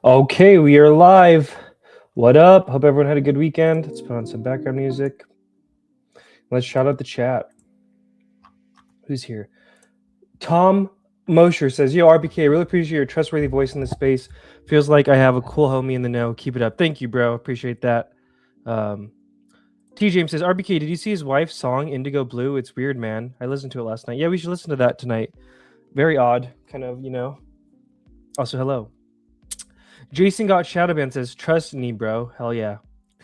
Okay, we are live. What up? Hope everyone had a good weekend. Let's put on some background music. Let's shout out the chat. Who's here? Tom Mosher says, "Yo, RBK, really appreciate your trustworthy voice in the space. Feels like I have a cool homie in the know. Keep it up." Thank you, bro. Appreciate that. T. James says, "RBK, did you see his wife's song Indigo Blue? It's weird, man. I listened to it last night. Yeah, we should listen to that tonight. Very odd, kind of, Also, hello. Jason Got Shadowban says, "Trust me, bro. Hell yeah."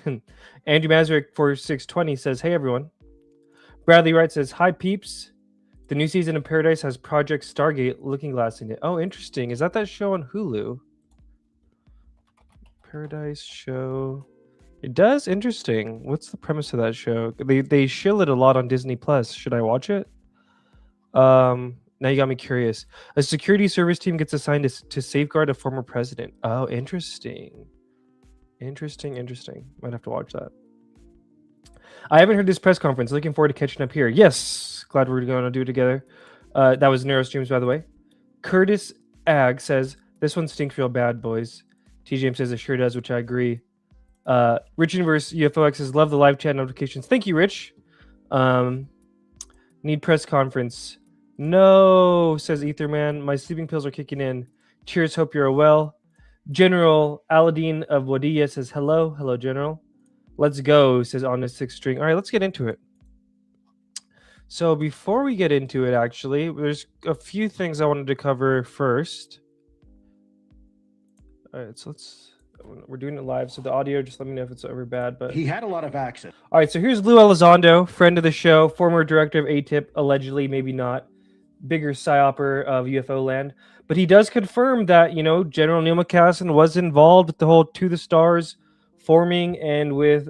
Andrew Mazurek 4620 says, "Hey, everyone." Bradley Wright says, "Hi, peeps. The new season of Paradise has Project Stargate Looking Glass in it." Oh, interesting. Is that show on Hulu? Paradise show. It does? Interesting. What's the premise of that show? They shill it a lot on Disney Plus. Should I watch it? Now you got me curious. A security service team gets assigned to safeguard a former president. Oh, interesting. Interesting. Might have to watch that. I haven't heard this press conference. Looking forward to catching up here. Yes. Glad we're going to do it together. That was Neurostreams, by the way. Curtis Ag says, "This one stinks real bad, boys." T. James says, "It sure does," which I agree. Rich Universe UFOX says, "Love the live chat notifications." Thank you, Rich. Need press conference. "No," says Etherman. "My sleeping pills are kicking in. Cheers, hope you're well." General Aladdin of Wadiyah says, "Hello." Hello, General. "Let's go," says On the Sixth String. All right, let's get into it. So before we get into it, actually, there's a few things I wanted to cover first. All right, so we're doing it live, so the audio, just let me know if it's ever bad. But he had a lot of access. All right, so here's Lue Elizondo, friend of the show, former director of ATIP, allegedly, maybe not, bigger psyoper of UFO land. But he does confirm that, General Niel McCasland was involved with the whole To the Stars forming and with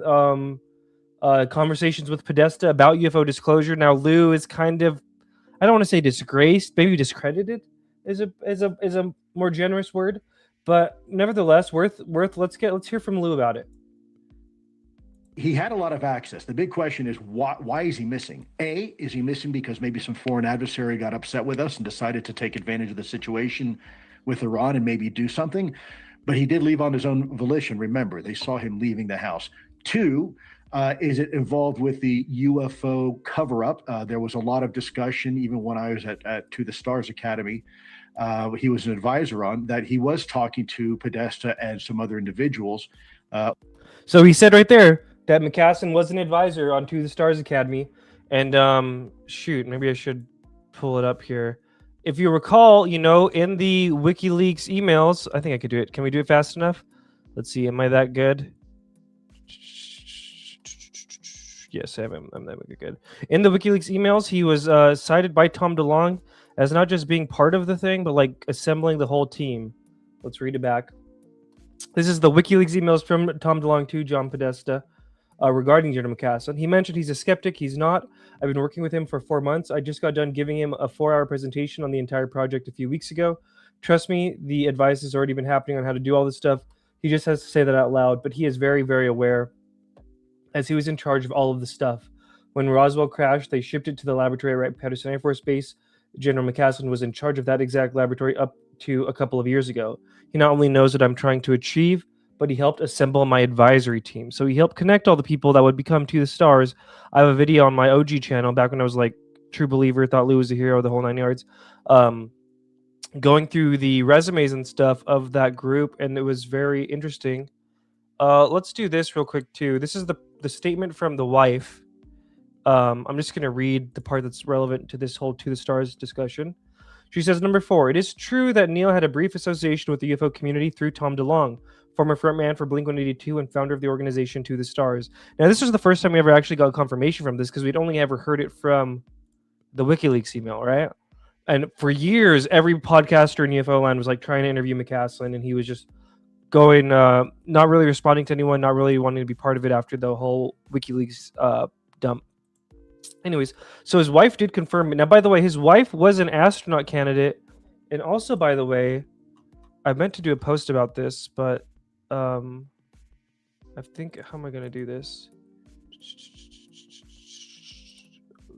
conversations with Podesta about UFO disclosure. Now, Lue is kind of, I don't want to say disgraced, maybe discredited is a more generous word. But nevertheless, let's hear from Lue about it. He had a lot of access. The big question is, why is he missing? A, is he missing because maybe some foreign adversary got upset with us and decided to take advantage of the situation with Iran and maybe do something? But he did leave on his own volition. Remember, they saw him leaving the house. Two, is it involved with the UFO cover-up? There was a lot of discussion, even when I was at To the Stars Academy. He was an advisor on that. He was talking to Podesta and some other individuals. So he said right there that McCasland was an advisor on To the Stars Academy. And shoot, maybe I should pull it up here. If you recall, in the WikiLeaks emails, I think I could do it. Can we do it fast enough? Let's see. Am I that good? Yes, I'm that good. In the WikiLeaks emails, he was cited by Tom DeLonge as not just being part of the thing, but like assembling the whole team. Let's read it back. This is the WikiLeaks emails from Tom DeLonge to John Podesta regarding General McCasland. He mentioned he's a skeptic. He's not. I've been working with him for 4 months. I just got done giving him a 4-hour presentation on the entire project a few weeks ago. Trust me, the advice has already been happening on how to do all this stuff. He just has to say that out loud, but he is very, very aware, as he was in charge of all of the stuff. When Roswell crashed, they shipped it to the laboratory at Wright-Patterson Air Force Base. General McCasland was in charge of that exact laboratory up to a couple of years ago. He not only knows what I'm trying to achieve, but he helped assemble my advisory team. So he helped connect all the people that would become To the Stars. I have a video on my OG channel back when I was like true believer, thought Lue was a hero, the whole 9 yards, going through the resumes and stuff of that group, and it was very interesting. Let's do this real quick too. This is the statement from the wife. I'm just going to read the part that's relevant to this whole To the Stars discussion. She says, "Number 4, it is true that Niel had a brief association with the UFO community through Tom DeLonge, former frontman for Blink-182 and founder of the organization To the Stars." Now, this was the first time we ever actually got confirmation from this, because we'd only ever heard it from the WikiLeaks email, right? And for years, every podcaster in UFO land was like trying to interview McCasland, and he was just going, not really responding to anyone, not really wanting to be part of it after the whole WikiLeaks dump. Anyways, so his wife did confirm. Now, by the way, his wife was an astronaut candidate. And also, by the way, I meant to do a post about this, but I think, how am I going to do this?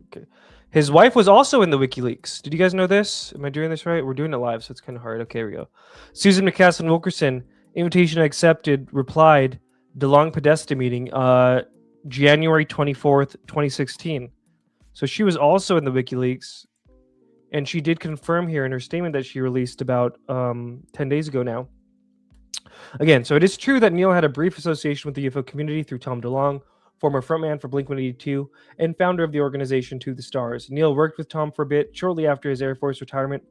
Okay. His wife was also in the WikiLeaks. Did you guys know this? Am I doing this right? We're doing it live, so it's kind of hard. Okay, here we go. Susan McCasland Wilkerson Invitation accepted. Replied. DeLong Podesta meeting. January 24th, 2016. So she was also in the WikiLeaks, and she did confirm here in her statement that she released about 10 days ago now. Again, so it is true that Niel had a brief association with the UFO community through Tom DeLonge, former frontman for Blink-182 and founder of the organization To the Stars. Niel worked with Tom for a bit shortly after his Air Force retirement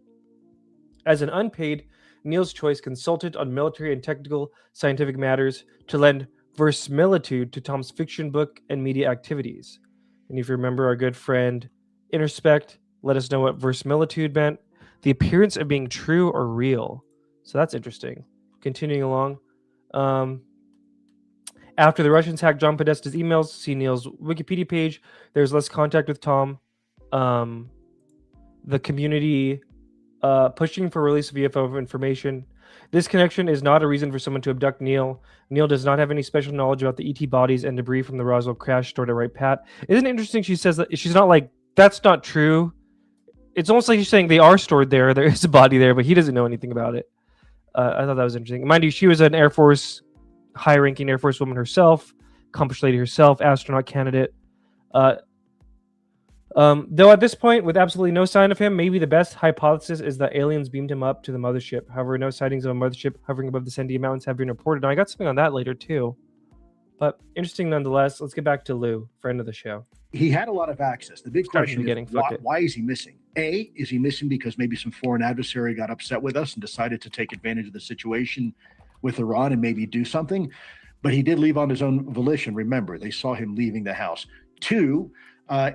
as an unpaid Niel's choice consultant on military and technical scientific matters to lend verisimilitude to Tom's fiction book and media activities. And if you remember our good friend Introspect, let us know what verisimilitude meant. The appearance of being true or real. So that's interesting. Continuing along. After the Russians hacked John Podesta's emails, see Niel's Wikipedia page, there's less contact with Tom. The community pushing for release of UFO information. This connection is not a reason for someone to abduct Niel. Niel does not have any special knowledge about the ET bodies and debris from the Roswell crash stored at Right Pat. Isn't it interesting she says that she's not like, that's not true. It's almost like she's saying they are stored there. There is a body there, but he doesn't know anything about it. I thought that was interesting. Mind you, she was an Air Force, high-ranking Air Force woman herself, accomplished lady herself, astronaut candidate. Though at this point, with absolutely no sign of him, maybe the best hypothesis is that aliens beamed him up to the mothership. However, no sightings of a mothership hovering above the Sandia Mountains have been reported. Now, I got something on that later, too. But interesting nonetheless. Let's get back to Lue, friend of the show. He had a lot of access. The big question is, why is he missing? A, is he missing because maybe some foreign adversary got upset with us and decided to take advantage of the situation with Iran and maybe do something? But he did leave on his own volition. Remember, they saw him leaving the house. Two,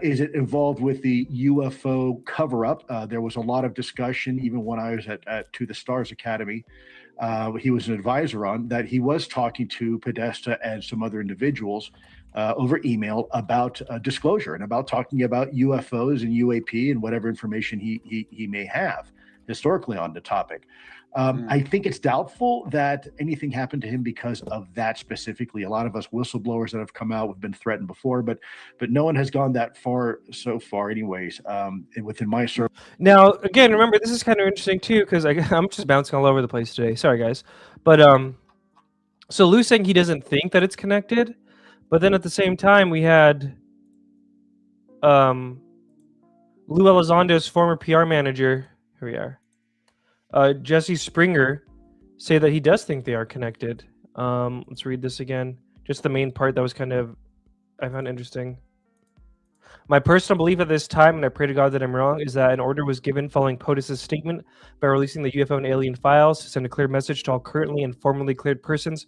is it involved with the UFO cover-up? There was a lot of discussion, even when I was at To the Stars Academy. He was an advisor on that. He was talking to Podesta and some other individuals over email about disclosure and about talking about UFOs and UAP and whatever information he may have historically on the topic. I think it's doubtful that anything happened to him because of that specifically. A lot of us whistleblowers that have come out have been threatened before, but no one has gone that far so far anyways, within my circle. Now, again, remember, this is kind of interesting too, because I'm just bouncing all over the place today. Sorry, guys. But so Lou's saying he doesn't think that it's connected, but then at the same time, we had Lue Elizondo's former PR manager, here we are, Jesse Springer, say that he does think they are connected. Let's read this again. Just the main part that was kind of, I found interesting. My personal belief at this time, and I pray to God that I'm wrong, is that an order was given following POTUS's statement by releasing the UFO and alien files to send a clear message to all currently and formerly cleared persons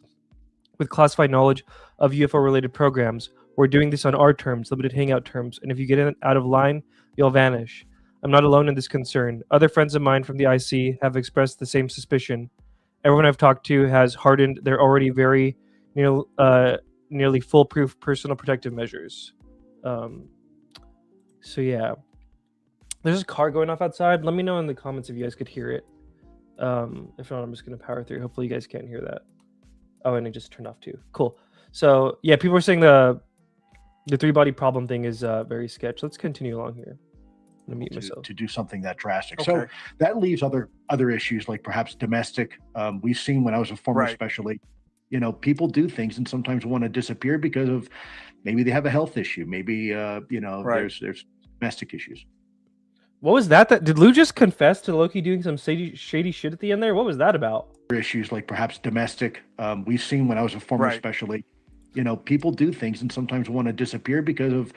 with classified knowledge of UFO-related programs. We're doing this on our terms, limited hangout terms, and if you get out of line, you'll vanish. I'm not alone in this concern. Other friends of mine from the IC have expressed the same suspicion. Everyone I've talked to has hardened their already very nearly foolproof personal protective measures. So yeah, there's a car going off outside. Let me know in the comments if you guys could hear it. If not, I'm just going to power through. Hopefully you guys can't hear that. Oh, and it just turned off too. Cool. So yeah, people are saying the three-body problem thing is very sketch. Let's continue along here. I'm gonna mute myself. To do something that drastic. Okay. So that leaves other issues like perhaps domestic. We've seen when I was a former special agent, people do things and sometimes want to disappear because of maybe they have a health issue. Maybe there's domestic issues. What was that? Did Lue just confess to Loki doing some shady shit at the end there? What was that about? Issues like perhaps domestic. We've seen when I was a former special agent, people do things and sometimes want to disappear because of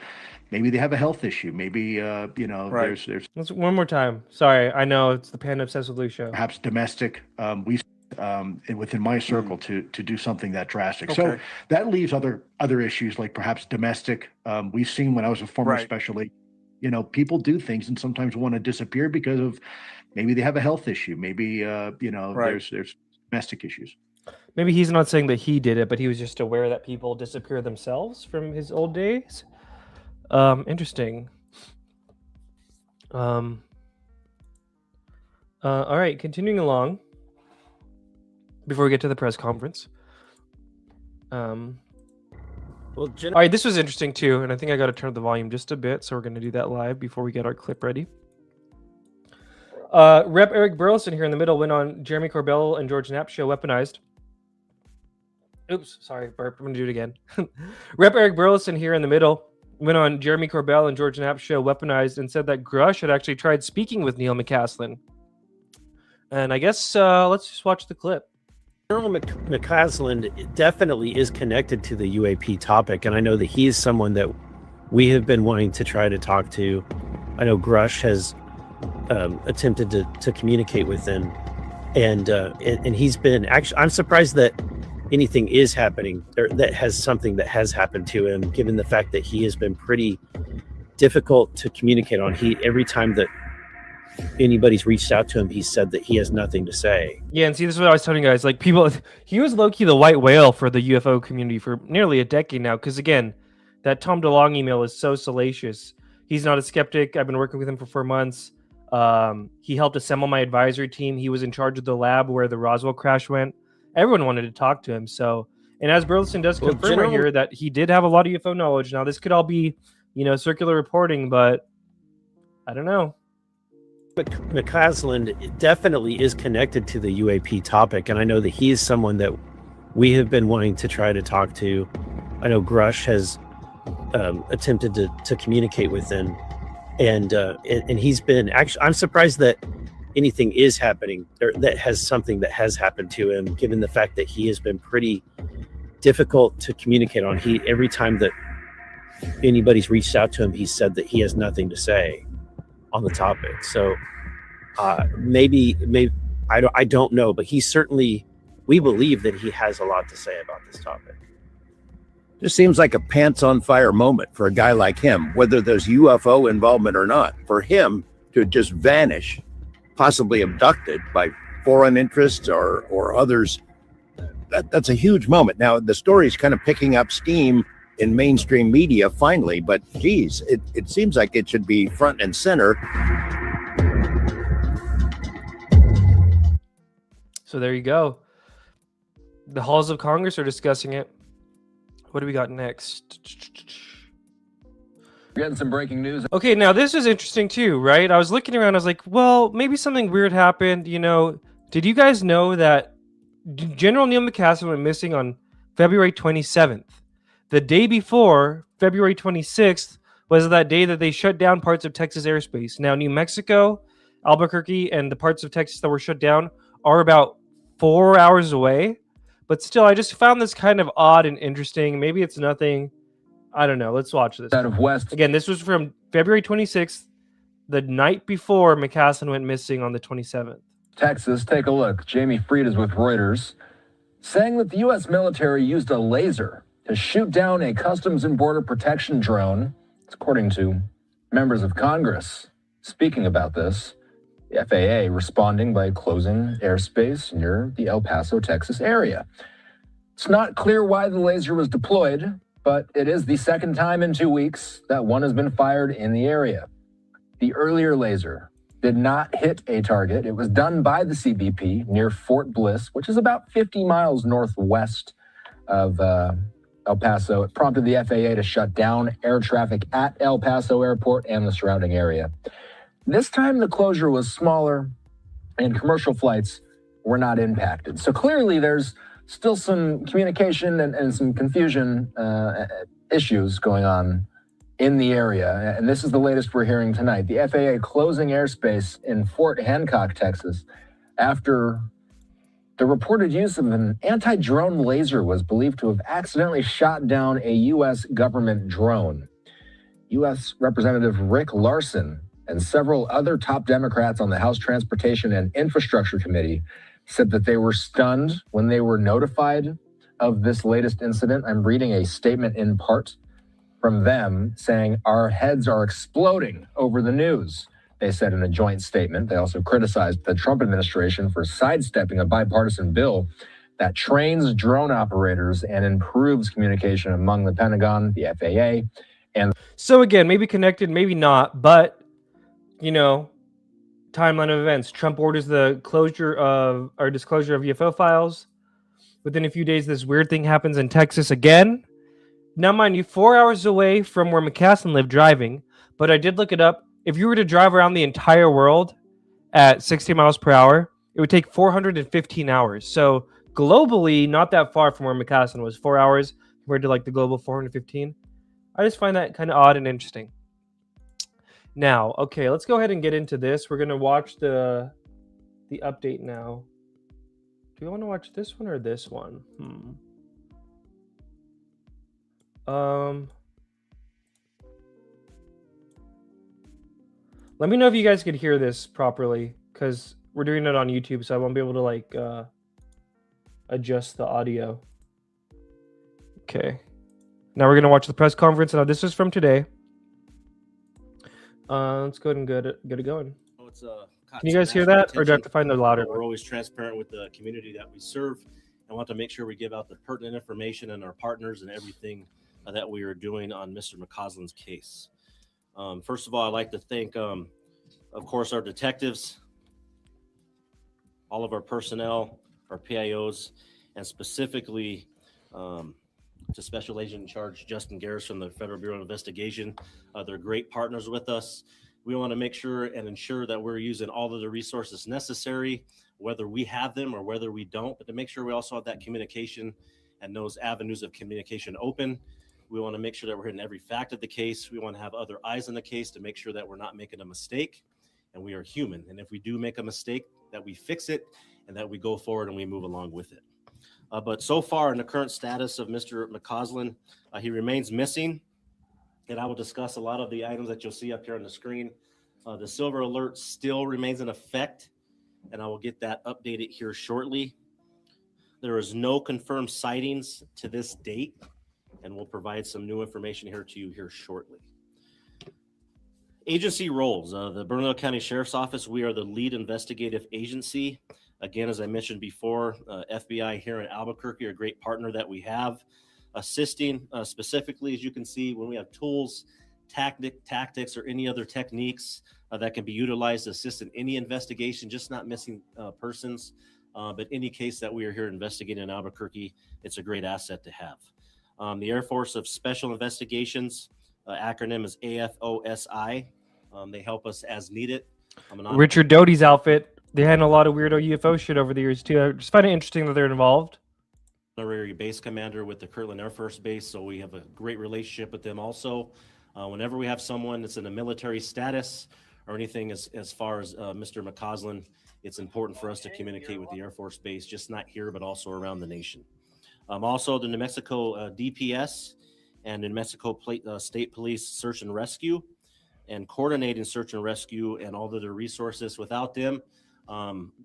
maybe they have a health issue. Maybe there's. Let's one more time. Sorry, I know it's the Panda Obsessed with Lue show. Perhaps domestic. We within my circle to do something that drastic. Okay. So that leaves other issues like perhaps domestic. We've seen when I was a former special agent, people do things and sometimes want to disappear because of maybe they have a health issue. Maybe there's domestic issues. Maybe he's not saying that he did it, but he was just aware that people disappear themselves from his old days. Interesting. All right, continuing along. Before we get to the press conference. All right, this was interesting too, and I think I got to turn up the volume just a bit, so we're going to do that live before we get our clip ready. Rep. Eric Burleson here in the middle went on Jeremy Corbell and George Knapp's show, Weaponized, Oops, sorry, burp. I'm gonna do it again. Rep Eric Burleson here in the middle went on Jeremy Corbell and George Knapp's show Weaponized and said that Grusch had actually tried speaking with Niel McCasland. And I guess let's just watch the clip. General McCasland definitely is connected to the UAP topic, and I know that he is someone that we have been wanting to try to talk to. I know Grusch has attempted to communicate with him, and he's been actually. I'm surprised that anything is happening or that has something that has happened to him, given the fact that he has been pretty difficult to communicate on. Every time that anybody's reached out to him, he said that he has nothing to say. Yeah, and see, this is what I was telling you guys. Like, people, he was low-key the white whale for the UFO community for nearly a decade now. Because again, that Tom DeLonge email is so salacious. He's not a skeptic. I've been working with him for 4 months. He helped assemble my advisory team. He was in charge of the lab where the Roswell crash went. Everyone wanted to talk to him. So, and as Burleson does confirm right here that he did have a lot of UFO knowledge. Now, this could all be, circular reporting, but I don't know. McCasland definitely is connected to the UAP topic, and I know that he is someone that we have been wanting to try to talk to. I know Grusch has attempted to communicate with him, and he's been actually. I'm surprised that anything is happening or that has something that has happened to him, given the fact that he has been pretty difficult to communicate on. Every time that anybody's reached out to him, he said that he has nothing to say on the topic. So maybe I don't know, but he certainly, we believe that he has a lot to say about this topic. Just seems like a pants on fire moment for a guy like him, whether there's UFO involvement or not. For him to just vanish, possibly abducted by foreign interests or others, that's a huge moment. Now the story's kind of picking up steam in mainstream media finally, but geez, it seems like it should be front and center. So there you go. The halls of Congress are discussing it. What do we got next? Getting some breaking news. Okay, now this is interesting too, right? I was looking around, I was like, well, maybe something weird happened. Did you guys know that General Niel McCasland went missing on February 27th? The day before, February 26th, was that day that they shut down parts of Texas airspace. Now, New Mexico, Albuquerque, and the parts of Texas that were shut down are about 4 hours away. But still, I just found this kind of odd and interesting. Maybe it's nothing. I don't know. Let's watch this. Out of West. Again, this was from February 26th, the night before McCasland went missing on the 27th. Texas, take a look. Jamie Fried is with Reuters, saying that the U.S. military used a laser to shoot down a Customs and Border Protection drone. It's according to members of Congress speaking about this. The FAA responding by closing airspace near the El Paso, Texas area. It's not clear why the laser was deployed, but it is the second time in 2 weeks that one has been fired in the area. The earlier laser did not hit a target. It was done by the CBP near Fort Bliss, which is about 50 miles northwest of El Paso. It prompted the FAA to shut down air traffic at El Paso Airport and the surrounding area. This time the closure was smaller and commercial flights were not impacted. So clearly there's still some communication and some confusion issues going on in the area. And this is the latest we're hearing tonight. The FAA closing airspace in Fort Hancock, Texas, after the reported use of an anti-drone laser was believed to have accidentally shot down a U.S. government drone. U.S. Representative Rick Larson and several other top Democrats on the House Transportation and Infrastructure Committee said that they were stunned when they were notified of this latest incident. I'm reading a statement in part from them saying, "Our heads are exploding over the news," they said in a joint statement. They also criticized the Trump administration for sidestepping a bipartisan bill that trains drone operators and improves communication among the Pentagon, the FAA, and... So again, maybe connected, maybe not, but timeline of events. Trump orders the disclosure of UFO files. Within a few days, this weird thing happens in Texas again. Now, mind you, 4 hours away from where McCasland lived driving, but I did look it up. If you were to drive around the entire world at 60 miles per hour, it would take 415 hours. So globally not that far from where McCasland was, 4 hours compared to like the global 415. I just find that kind of odd and interesting. Now, okay, let's go ahead and get into this. We're gonna watch the update now. Do we want to watch this one or this one? Let me know if you guys could hear this properly, because we're doing it on YouTube, so I won't be able to like adjust the audio. Okay. Now we're gonna watch the press conference. Now this is from today. Let's go ahead and get it going. Can you guys hear that, or do I have to find the louder? We're always transparent with the community that we serve, and want to make sure we give out the pertinent information and our partners and everything that we are doing on Mr. McCasland's case. First of all, I'd like to thank, of course, our detectives, all of our personnel, our PIOs, and specifically to Special Agent in Charge Justin Garris from the Federal Bureau of Investigation. They're great partners with us. We want to make sure and ensure that we're using all of the resources necessary, whether we have them or whether we don't, but to make sure we also have that communication and those avenues of communication open. We want to make sure that we're hitting every fact of the case. We want to have other eyes on the case to make sure that we're not making a mistake, and we are human. And if we do make a mistake, that we fix it and that we go forward and we move along with it. But so far in the current status of Mr. McCasland, he remains missing. And I will discuss a lot of the items that you'll see up here on the screen. The silver alert still remains in effect, and I will get that updated here shortly. There is no confirmed sightings to this date, and we'll provide some new information here to you here shortly. Agency roles. The Bernalillo County Sheriff's Office, we are the lead investigative agency. Again, as I mentioned before, FBI here in Albuquerque are a great partner that we have. Assisting specifically, as you can see, when we have tools, tactics, or any other techniques that can be utilized to assist in any investigation, just not missing persons, but any case that we are here investigating in Albuquerque, it's a great asset to have. The Air Force of Special Investigations, acronym is AFOSI. They help us as needed. Richard Doty's outfit, they had a lot of weirdo UFO shit over the years too. I just find it interesting that they're involved. Honorary base commander with the Kirtland Air Force Base, so we have a great relationship with them also. Whenever we have someone that's in a military status or anything as far as Mr. McCasland, it's important for us to communicate with the Air Force Base, just not here, but also around the nation. Also, the New Mexico DPS and New Mexico State Police Search and Rescue, and coordinating search and rescue and all of their resources. Without them,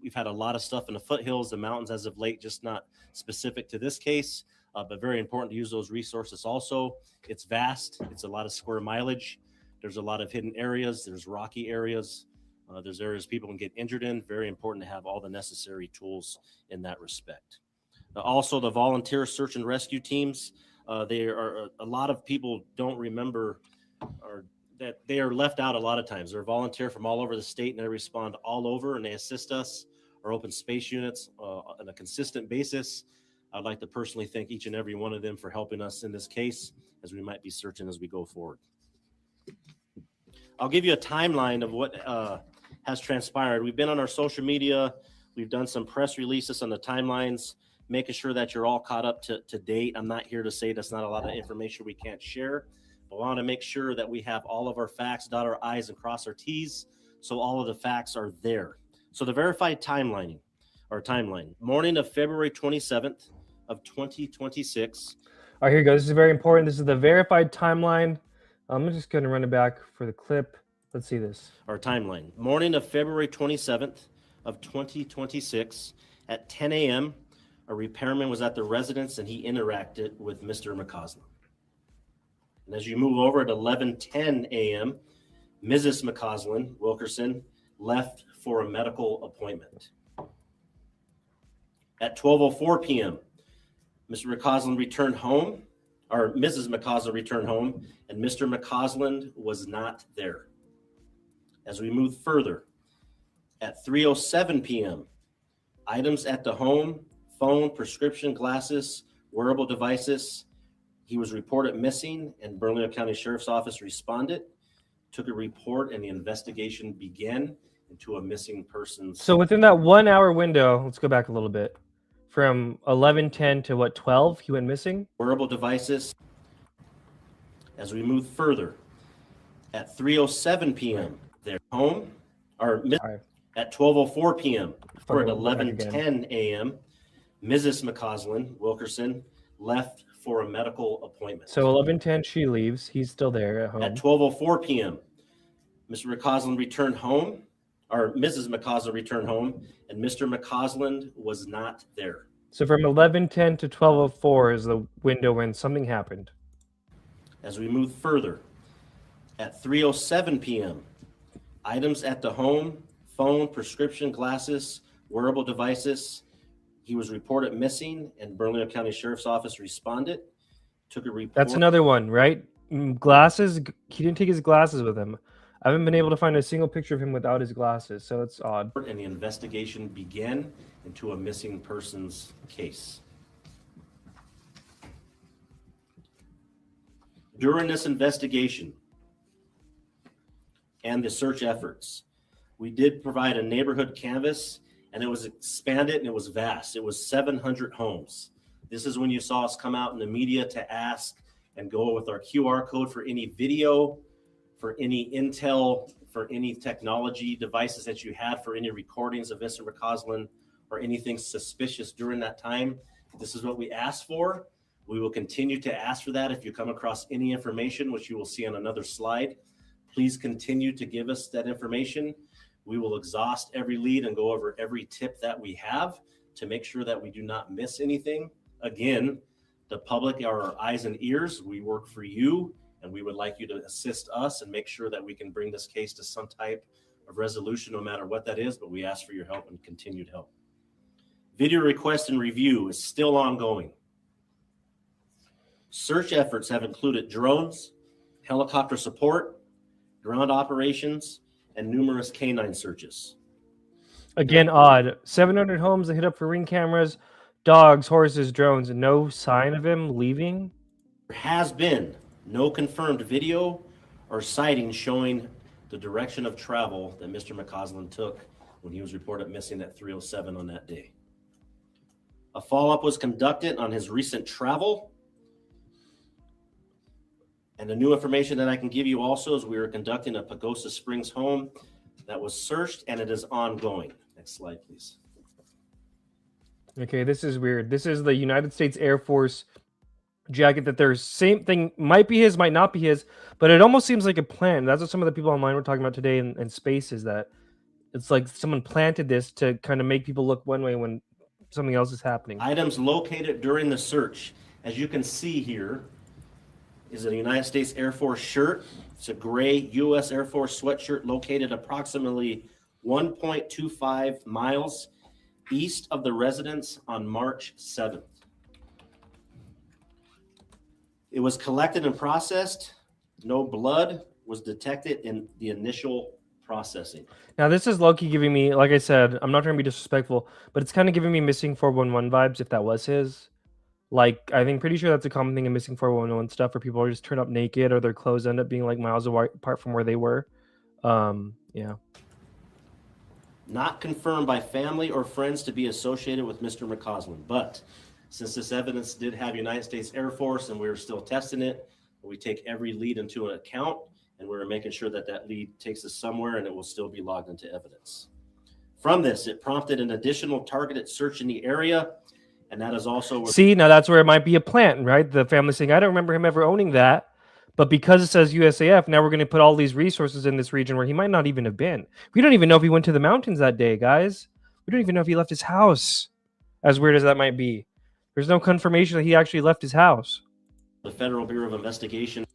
we've had a lot of stuff in the foothills, the mountains as of late, just not specific to this case, but very important to use those resources also. It's vast. It's a lot of square mileage. There's a lot of hidden areas. There's rocky areas. There's areas people can get injured in. Very important to have all the necessary tools in that respect. Also, the volunteer search and rescue teams. They are a lot of people don't remember or that they are left out a lot of times. They're volunteer from all over the state, and they respond all over, and they assist us, our open space units, on a consistent basis. I'd like to personally thank each and every one of them for helping us in this case, as we might be searching as we go forward. I'll give you a timeline of what has transpired. We've been on our social media. We've done some press releases on the timelines, making sure that you're all caught up to date. I'm not here to say that's not a lot of information we can't share. I want to make sure that we have all of our facts, dot our I's and cross our T's, so all of the facts are there. So the verified timeline, morning of February 27th of 2026. All right, here you go. This is very important. This is the verified timeline. I'm just going to run it back for the clip. Let's see this. Our timeline, morning of February 27th of 2026 at 10 a.m., a repairman was at the residence and he interacted with Mr. McCasland. And as you move over at 11:10 a.m., Mrs. McCasland, Wilkerson, left for a medical appointment. At 12:04 p.m., Mr. McCasland returned home, or Mrs. McCasland returned home, and Mr. McCasland was not there. As we move further, at 3:07 p.m., items at the home, phone, prescription, glasses, wearable devices, he was reported missing, and Bernalillo County Sheriff's Office responded, took a report, and the investigation began into a missing person. So within that 1 hour window, let's go back a little bit. From 11:10 to what, 12? He went missing? Wearable devices. As we move further, at 3:07 p.m., they're home, or at 12:04 p.m., or at 11:10 a.m., Mrs. McCasland Wilkerson left for a medical appointment. So 11:10, she leaves. He's still there at home. At 12:04 p.m., Mr. McCasland returned home, or Mrs. McCasland returned home, and Mr. McCasland was not there. So from 11:10 to 12:04 is the window when something happened. As we move further, at 3:07 p.m., items at the home, phone, prescription glasses, wearable devices. He was reported missing, and Bernalillo County Sheriff's Office responded, took a report. That's another one, right? Glasses. He didn't take his glasses with him. I haven't been able to find a single picture of him without his glasses, so that's odd. And the investigation began into a missing persons case. During this investigation and the search efforts, we did provide a neighborhood canvas, and it was expanded and it was vast. It was 700 homes. This is when you saw us come out in the media to ask and go with our QR code for any video, for any intel, for any technology devices that you had, for any recordings of Mr. McCasland or anything suspicious during that time. This is what we asked for. We will continue to ask for that. If you come across any information, which you will see on another slide, please continue to give us that information. We will exhaust every lead and go over every tip that we have to make sure that we do not miss anything. Again, the public are our eyes and ears. We work for you, and we would like you to assist us and make sure that we can bring this case to some type of resolution, no matter what that is, but we ask for your help and continued help. Video request and review is still ongoing. Search efforts have included drones, helicopter support, ground operations, and numerous canine searches. Again, odd. 700 homes that hit up for ring cameras, dogs, horses, drones, and no sign of him leaving. There has been no confirmed video or sighting showing the direction of travel that Mr. McCasland took when he was reported missing at 3:07 on that day. A follow-up was conducted on his recent travel. And the new information that I can give you also is we are conducting a Pagosa Springs home that was searched, and it is ongoing. Next slide, please. Okay, this is weird. This is the United States Air Force jacket that there's same thing, might be his, might not be his, but it almost seems like a plant. That's what some of the people online were talking about today in space, is that it's like someone planted this to kind of make people look one way when something else is happening. Items located during the search, as you can see here, is a United States Air Force shirt. It's a gray U.S. Air Force sweatshirt located approximately 1.25 miles east of the residence on March 7th. It was collected and processed. No blood was detected in the initial processing. Now, this is low-key giving me, like I said, I'm not trying to be disrespectful, but it's kind of giving me missing 411 vibes if that was his. Like, I think pretty sure that's a common thing in missing 411 stuff, where people just turn up naked or their clothes end up being like miles apart from where they were. Yeah. Not confirmed by family or friends to be associated with Mr. McCasland, but since this evidence did have United States Air Force and we were still testing it, we take every lead into account, and we're making sure that that lead takes us somewhere and it will still be logged into evidence. From this, it prompted an additional targeted search in the area. And that is also... See, now that's where it might be a plant, right? The family saying, I don't remember him ever owning that. But because it says USAF, now we're going to put all these resources in this region where he might not even have been. We don't even know if he went to the mountains that day, guys. We don't even know if he left his house. As weird as that might be. There's no confirmation that he actually left his house. The Federal Bureau of Investigation.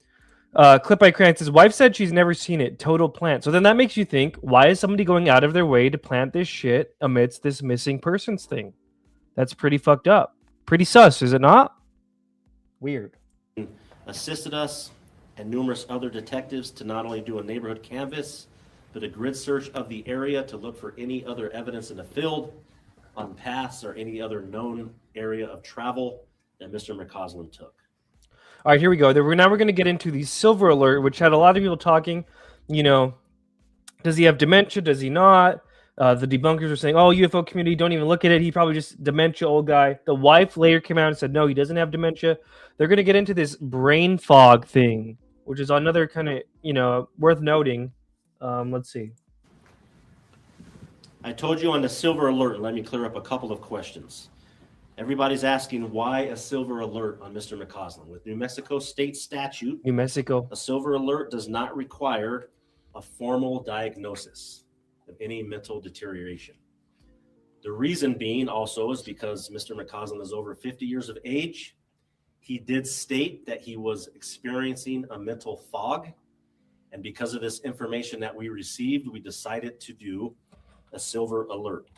Clip by Crank, his wife said she's never seen it. Total plant. So then that makes you think, why is somebody going out of their way to plant this shit amidst this missing persons thing? That's pretty fucked up. Pretty sus, is it not? Weird. Assisted us and numerous other detectives to not only do a neighborhood canvass, but a grid search of the area to look for any other evidence in the field, on paths, or any other known area of travel that Mr. McCasland took. All right, here we go. Now we're going to get into the silver alert, which had a lot of people talking, you know, does he have dementia? Does he not? The debunkers were saying, "Oh, UFO community, don't even look at it. He probably just dementia old guy." The wife later came out and said, "No, he doesn't have dementia." They're going to get into this brain fog thing, which is another kind of worth noting. Let's see. I told you on the silver alert. Let me clear up a couple of questions. Everybody's asking why a silver alert on Mr. McCasland. With New Mexico state statute, New Mexico. a silver alert does not require a formal diagnosis of any mental deterioration. The reason being also is because Mr. McCasland is over 50 years of age. He did state that he was experiencing a mental fog. And because of this information that we received, we decided to do a silver alert.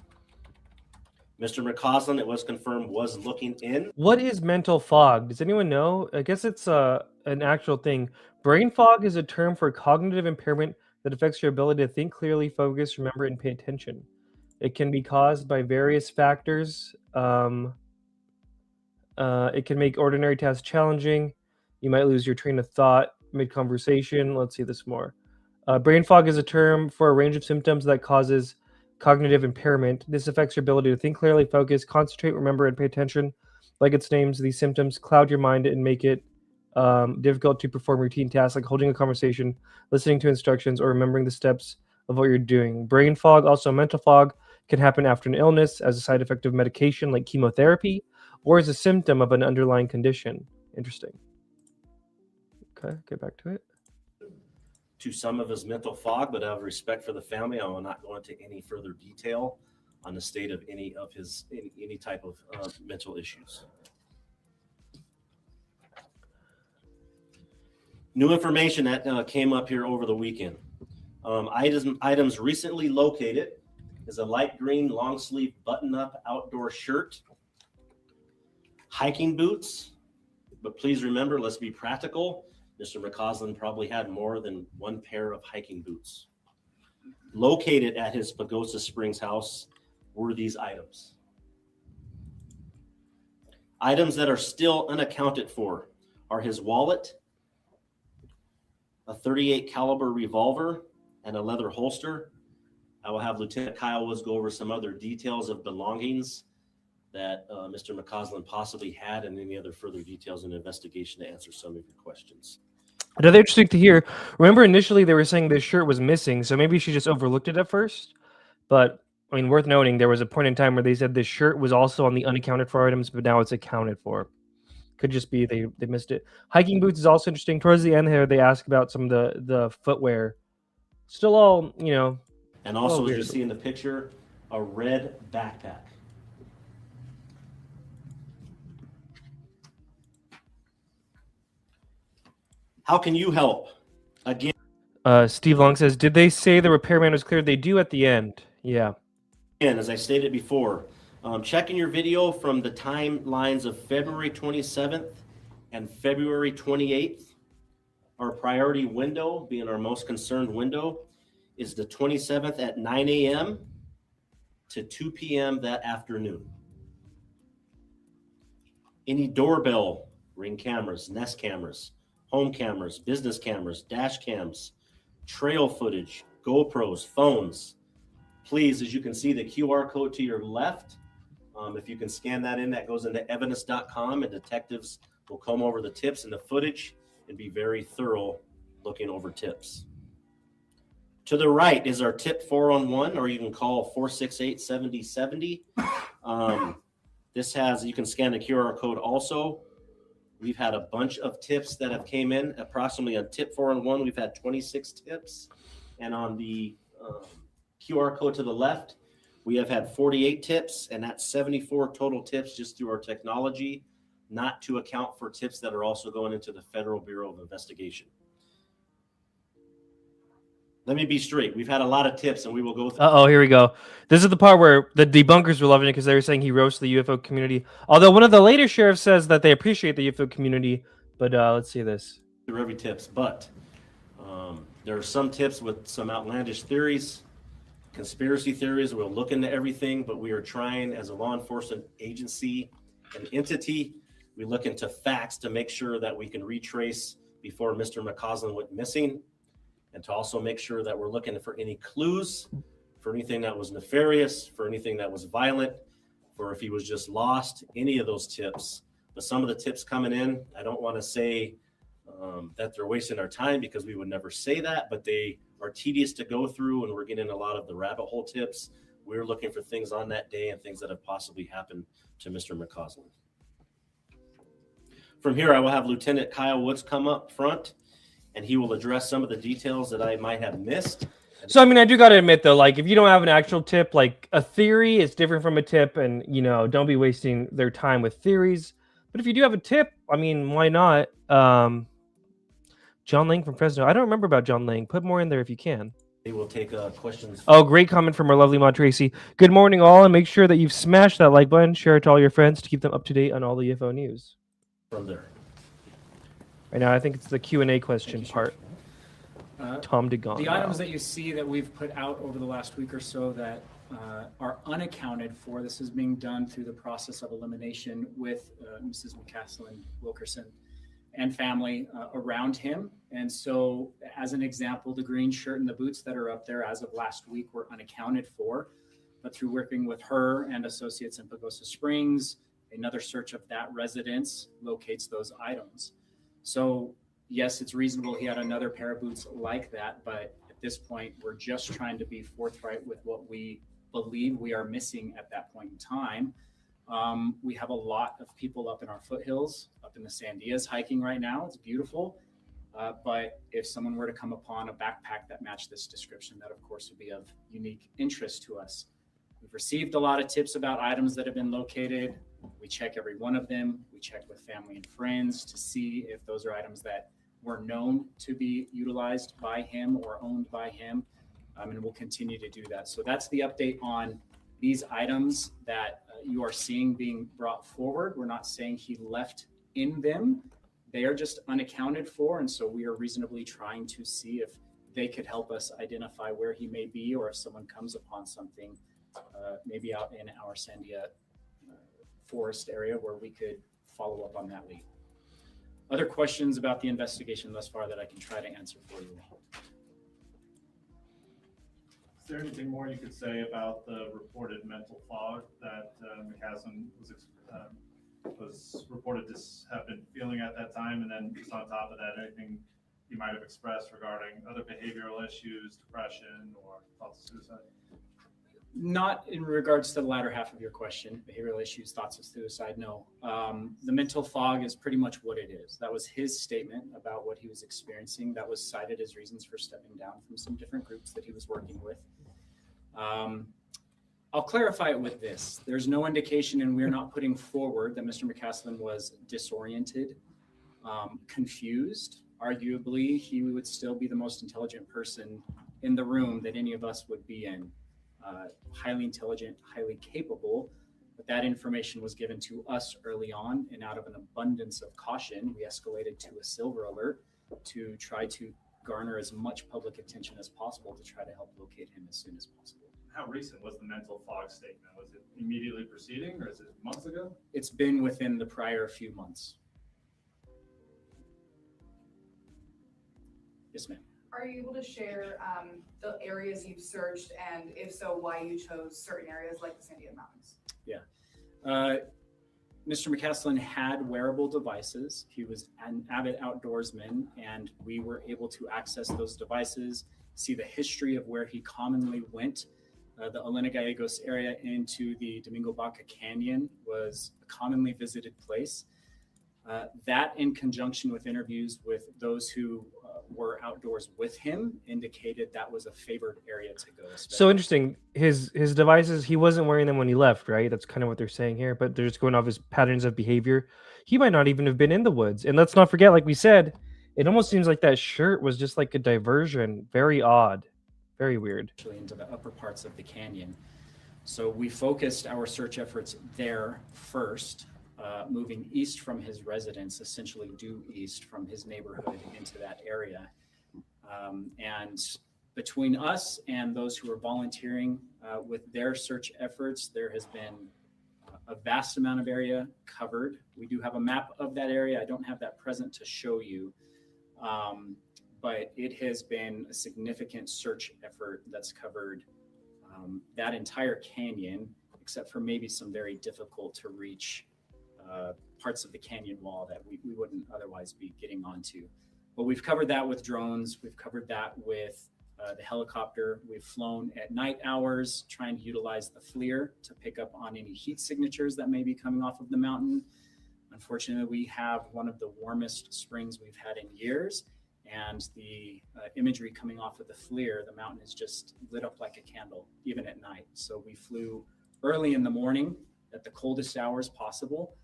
Mr. McCasland, it was confirmed, was looking in. What is mental fog? Does anyone know? I guess it's an actual thing. Brain fog is a term for cognitive impairment that affects your ability to think clearly, focus, remember, and pay attention. It can be caused by various factors. It can make ordinary tasks challenging. You might lose your train of thought mid-conversation. Let's see this more. Brain fog is a term for a range of symptoms that causes cognitive impairment. This affects your ability to think clearly, focus, concentrate, remember, and pay attention. Like its names, these symptoms cloud your mind and make it difficult to perform routine tasks like holding a conversation, listening to instructions, or remembering the steps of what you're doing. Brain fog, also mental fog, can happen after an illness as a side effect of medication like chemotherapy, or as a symptom of an underlying condition. Interesting. Okay, get back to it. To some of his mental fog, but out of respect for the family, I will not go into any further detail on the state of any of his any type of mental issues. New information that came up here over the weekend. Items recently located is a light green long sleeve button-up outdoor shirt, hiking boots, but please remember, let's be practical. Mr. McCasland probably had more than one pair of hiking boots. Located at his Pagosa Springs house were these items. Items that are still unaccounted for are his wallet, a .38 caliber revolver, and a leather holster. I will have Lieutenant Kyle Woods go over some other details of belongings that Mr. McCasland possibly had, and any other further details in the investigation to answer some of your questions. Another interesting to hear. Remember, initially they were saying this shirt was missing, so maybe she just overlooked it at first. But I mean, worth noting, there was a point in time where they said this shirt was also on the unaccounted for items, but now it's accounted for. Could just be they missed it. Hiking boots is also interesting. Towards the end here, they ask about some of the footwear. Still all, And also, as you see in the picture, a red backpack. How can you help? Again, Steve Long says, did they say the repairman was cleared? They do at the end. Yeah. as I stated before, checking your video from the timelines of February 27th and February 28th. Our priority window, being our most concerned window, is the 27th at 9 a.m. to 2 p.m. that afternoon. Any doorbell, Ring cameras, Nest cameras, home cameras, business cameras, dash cams, trail footage, GoPros, phones. Please, as you can see, the QR code to your left, if you can scan that in, that goes into evidence.com, and detectives will come over the tips and the footage and be very thorough looking over tips. To the right is our tip 411, or you can call 468-7070. This has, you can scan the QR code also. We've had a bunch of tips that have came in. Approximately on tip 411, we've had 26 tips. And on the QR code to the left, we have had 48 tips, and that's 74 total tips just through our technology, not to account for tips that are also going into the Federal Bureau of Investigation. Let me be straight. We've had a lot of tips, and we will go through. Uh-oh, here we go. This is the part where the debunkers were loving it because they were saying he roasts the UFO community. Although one of the later sheriffs says that they appreciate the UFO community. But let's see this. Through every tips, but there are some tips with some outlandish theories, conspiracy theories. We'll look into everything, but we are trying as a law enforcement agency and entity, we look into facts to make sure that we can retrace before Mr. McCasland went missing, and to also make sure that we're looking for any clues for anything that was nefarious, for anything that was violent, for if he was just lost, any of those tips. But some of the tips coming in, I don't want to say that they're wasting our time, because we would never say that, but they are tedious to go through, and we're getting a lot of the rabbit hole tips. We're looking for things on that day and things that have possibly happened to Mr. McCasland. From here, I will have Lieutenant Kyle Woods come up front, and he will address some of the details that I might have missed. So, I mean, I do got to admit, though, like, if you don't have an actual tip, like, a theory is different from a tip, and, you know, don't be wasting their time with theories. But if you do have a tip, I mean, why not? John Lang from Fresno. I don't remember about John Lang. Put more in there if you can. They will take questions. Oh, great comment from our lovely Mont Tracy. Good morning, all, and make sure that you've smashed that like button, share it to all your friends to keep them up to date on all the UFO news. From there. Right now, I think it's the Q&A question part. Tom DeGon. The items that you see that we've put out over the last week or so that are unaccounted for, this is being done through the process of elimination with Mrs. McCasland Wilkerson and family around him. And so, as an example, the green shirt and the boots that are up there as of last week were unaccounted for. But through working with her and associates in Pagosa Springs, another search of that residence locates those items. So, yes, it's reasonable he had another pair of boots like that, but at this point, we're just trying to be forthright with what we believe we are missing at that point in time. We have a lot of people up in our foothills, up in the Sandias hiking right now. It's beautiful. But if someone were to come upon a backpack that matched this description, that of course would be of unique interest to us. We've received a lot of tips about items that have been located. We check every one of them. We check with family and friends to see if those are items that were known to be utilized by him or owned by him. And we'll continue to do that. So that's the update on these items that you are seeing being brought forward. We're not saying he left in them. They are just unaccounted for. And so we are reasonably trying to see if they could help us identify where he may be, or if someone comes upon something, maybe out in our Sandia forest area, where we could follow up on that lead. Other questions about the investigation thus far that I can try to answer for you? Is there anything more you could say about the reported mental fog that McCasland was reported to have been feeling at that time? And then just on top of that, anything you might have expressed regarding other behavioral issues, depression, or thoughts of suicide? Not in regards to the latter half of your question, behavioral issues, thoughts of suicide, no. The mental fog is pretty much what it is. That was his statement about what he was experiencing. That was cited as reasons for stepping down from some different groups that he was working with. I'll clarify it with this. There's no indication, and we're not putting forward, that Mr. McCasland was disoriented, confused. Arguably, he would still be the most intelligent person in the room that any of us would be in. Highly intelligent, highly capable, but that information was given to us early on, and out of an abundance of caution, we escalated to a silver alert to try to garner as much public attention as possible to try to help locate him as soon as possible. How recent was the mental fog statement? Was it immediately preceding, or is it months ago? It's been within the prior few months. Yes, ma'am. Are you able to share the areas you've searched, and if so, why you chose certain areas like the Sandia Mountains? Yeah. Mr. McCasland had wearable devices. He was an avid outdoorsman, and we were able to access those devices, see the history of where he commonly went. The Elena Gallegos area into the Domingo Baca Canyon was a commonly visited place. That, in conjunction with interviews with those who were outdoors with him, indicated that was a favored area to go. So interesting. His devices, he wasn't wearing them when he left, right? That's kind of what they're saying here, but they're just going off his patterns of behavior. He might not even have been in the woods. And let's not forget, like we said, it almost seems like that shirt was just like a diversion. Very odd. Very weird. Into the upper parts of the canyon. So we focused our search efforts there first, moving east from his residence, essentially due east from his neighborhood into that area. And between us and those who are volunteering with their search efforts, there has been a vast amount of area covered. We do have a map of that area. I don't have that present to show you, but it has been a significant search effort that's covered That entire canyon, except for maybe some very difficult to reach parts of the canyon wall that we wouldn't otherwise be getting onto. But we've covered that with drones. We've covered that with the helicopter. We've flown at night hours, trying to utilize the FLIR to pick up on any heat signatures that may be coming off of the mountain. Unfortunately, we have one of the warmest springs we've had in years, and the imagery coming off of the FLIR, the mountain is just lit up like a candle, even at night. So we flew early in the morning at the coldest hours possible,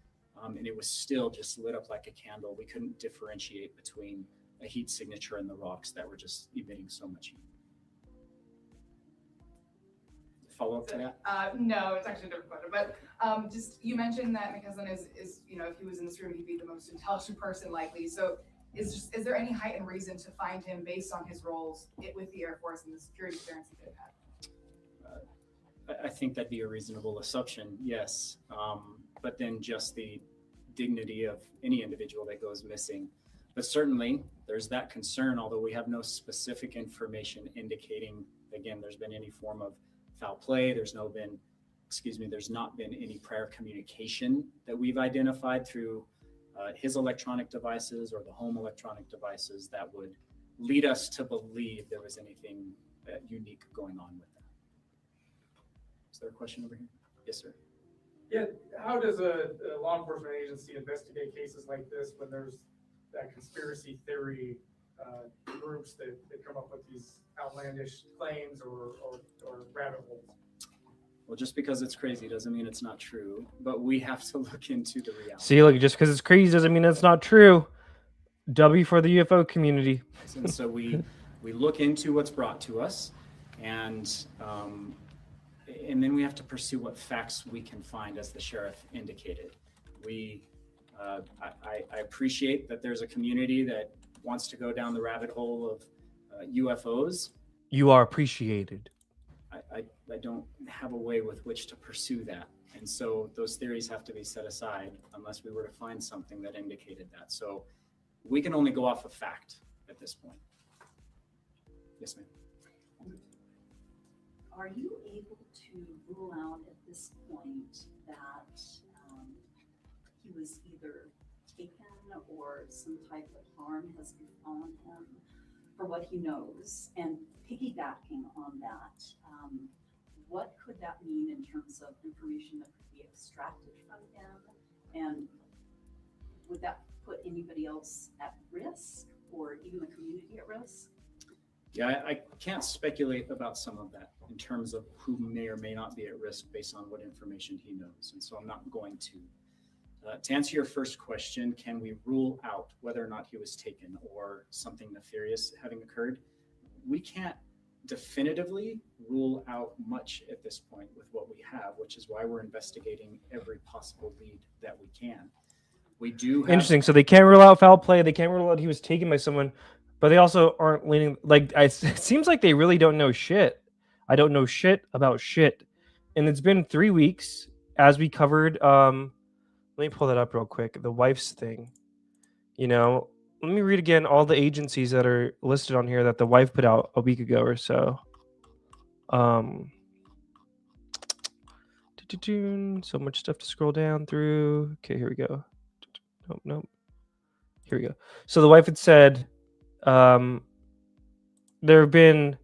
and it was still just lit up like a candle. We couldn't differentiate between a heat signature and the rocks that were just emitting so much heat. Follow up to that? No, it's actually a different question. But just you mentioned that McCasland is if he was in this room, he'd be the most intelligent person likely. So is there any heightened reason to find him based on his roles with the Air Force and the security clearance he could have had? I think that'd be a reasonable assumption, yes. But then just the dignity of any individual that goes missing. But certainly there's that concern, although we have no specific information indicating, again, there's been any form of foul play. There's not been any prior communication that we've identified through his electronic devices or the home electronic devices that would lead us to believe there was anything unique going on with that. Is there a question over here? Yes, sir. Yeah, how does a law enforcement agency investigate cases like this when there's that conspiracy theory groups that come up with these outlandish claims or rabbit holes? Well, just because it's crazy doesn't mean it's not true, but we have to look into the reality. See, like, just because it's crazy doesn't mean it's not true. W for the UFO community. And so we look into what's brought to us, and then we have to pursue what facts we can find, as the sheriff indicated. I appreciate that there's a community that wants to go down the rabbit hole of UFOs. You are appreciated. I don't have a way with which to pursue that. And so those theories have to be set aside unless we were to find something that indicated that. So we can only go off of fact at this point. Yes, ma'am. Are you able to rule out at this point that he was either taken or some type of harm has befallen him for what he knows? And piggybacking on that, what could that mean in terms of information that could be extracted from him? And would that put anybody else at risk or even the community at risk? Yeah, I can't speculate about some of that in terms of who may or may not be at risk based on what information he knows. And so I'm not going to. To answer your first question, can we rule out whether or not he was taken or something nefarious having occurred? We can't definitively rule out much at this point with what we have, which is why we're investigating every possible lead that we can. We do have... Interesting. So they can't rule out foul play. They can't rule out he was taken by someone, but they also aren't leaning... it seems like they really don't know shit. I don't know shit about shit. And it's been 3 weeks as we covered... let me pull that up real quick. The wife's thing. Let me read again all the agencies that are listed on here that the wife put out a week ago or so. So much stuff to scroll down through. Okay, here we go. Nope. Here we go. So the wife had said there have been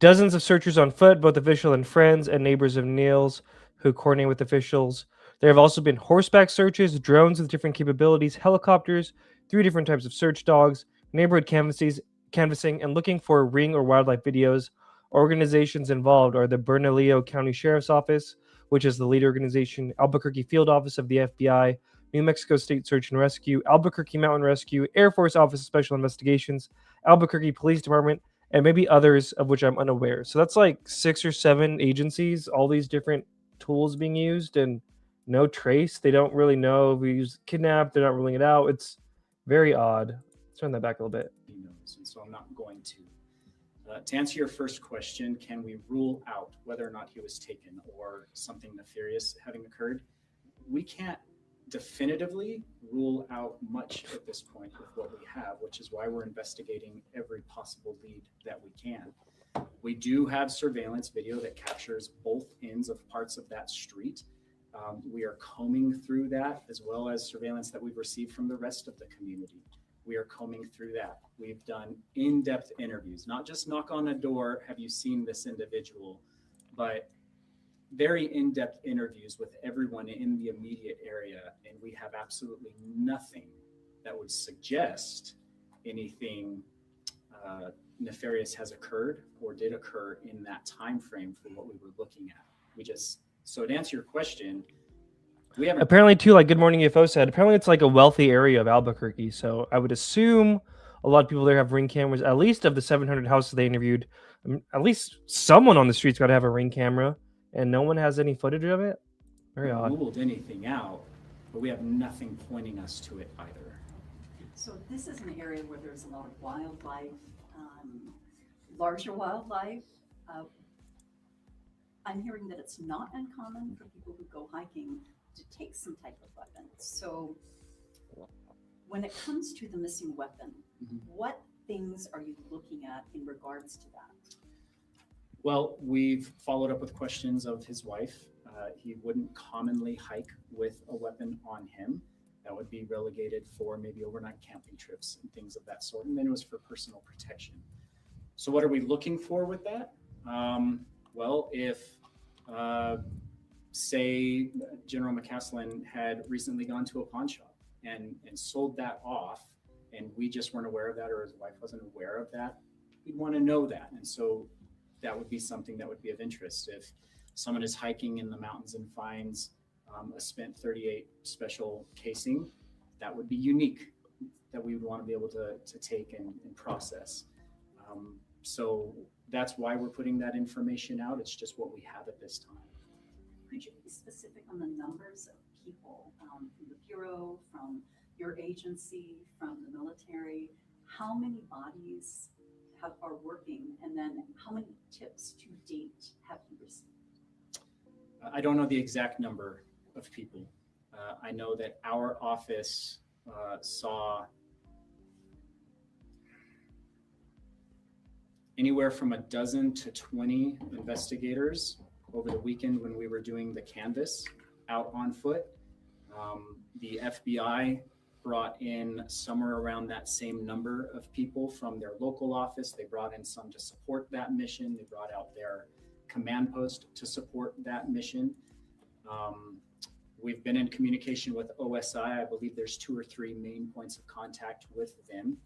dozens of searchers on foot, both official and friends and neighbors of Niel's who coordinate with officials. There have also been horseback searches, drones with different capabilities, helicopters, 3 different types of search dogs, neighborhood canvassing, and looking for ring or wildlife videos. Organizations involved are the Bernalillo County Sheriff's Office, which is the lead organization, Albuquerque Field Office of the FBI, New Mexico State Search and Rescue, Albuquerque Mountain Rescue, Air Force Office of Special Investigations, Albuquerque Police Department, and maybe others of which I'm unaware. So that's like 6 or 7 agencies, all these different tools being used, and no trace. They don't really know if he was kidnapped. They're not ruling it out. It's very odd. Let's turn that back a little bit. He knows, and so I'm not going to. To answer your first question, can we rule out whether or not he was taken or something nefarious having occurred? We can't definitively rule out much at this point with what we have, which is why we're investigating every possible lead that we can. We do have surveillance video that captures both ends of parts of that street. We are combing through that, as well as surveillance that we've received from the rest of the community. We are combing through that. We've done in-depth interviews, not just knock on a door, have you seen this individual, but very in-depth interviews with everyone in the immediate area. And we have absolutely nothing that would suggest anything nefarious has occurred or did occur in that time frame for what we were looking at. So to answer your question, we haven't Apparently, too, like Good Morning UFO said, apparently it's like a wealthy area of Albuquerque. So I would assume a lot of people there have Ring cameras. At least of the 700 houses they interviewed, at least someone on the street's got to have a Ring camera, and no one has any footage of it. Very odd. ruled anything out, but we have nothing pointing us to it either. So this is an area where there's a lot of wildlife, larger wildlife. I'm hearing that it's not uncommon for people who go hiking to take some type of weapon. So when it comes to the missing weapon, what things are you looking at in regards to that? Well, we've followed up with questions of his wife. He wouldn't commonly hike with a weapon on him. That would be relegated for maybe overnight camping trips and things of that sort. And then it was for personal protection. So what are we looking for with that? Well, if, say, General McCasland had recently gone to a pawn shop and sold that off, and we just weren't aware of that, or his wife wasn't aware of that, we'd want to know that. And so that would be something that would be of interest. If someone is hiking in the mountains and finds a spent .38 special casing, that would be unique, that we would want to be able to take and process. So that's why we're putting that information out. It's just what we have at this time. Could you be specific on the numbers of people from the Bureau, from your agency, from the military? How many bodies are working, and then how many tips to date have you received? I don't know the exact number of people. I know that our office saw anywhere from a dozen to 20 investigators over the weekend when we were doing the canvass out on foot. The FBI brought in somewhere around that same number of people from their local office. They brought in some to support that mission. They brought out their command post to support that mission. We've been in communication with OSI. I believe there's 2 or 3 main points of contact with them.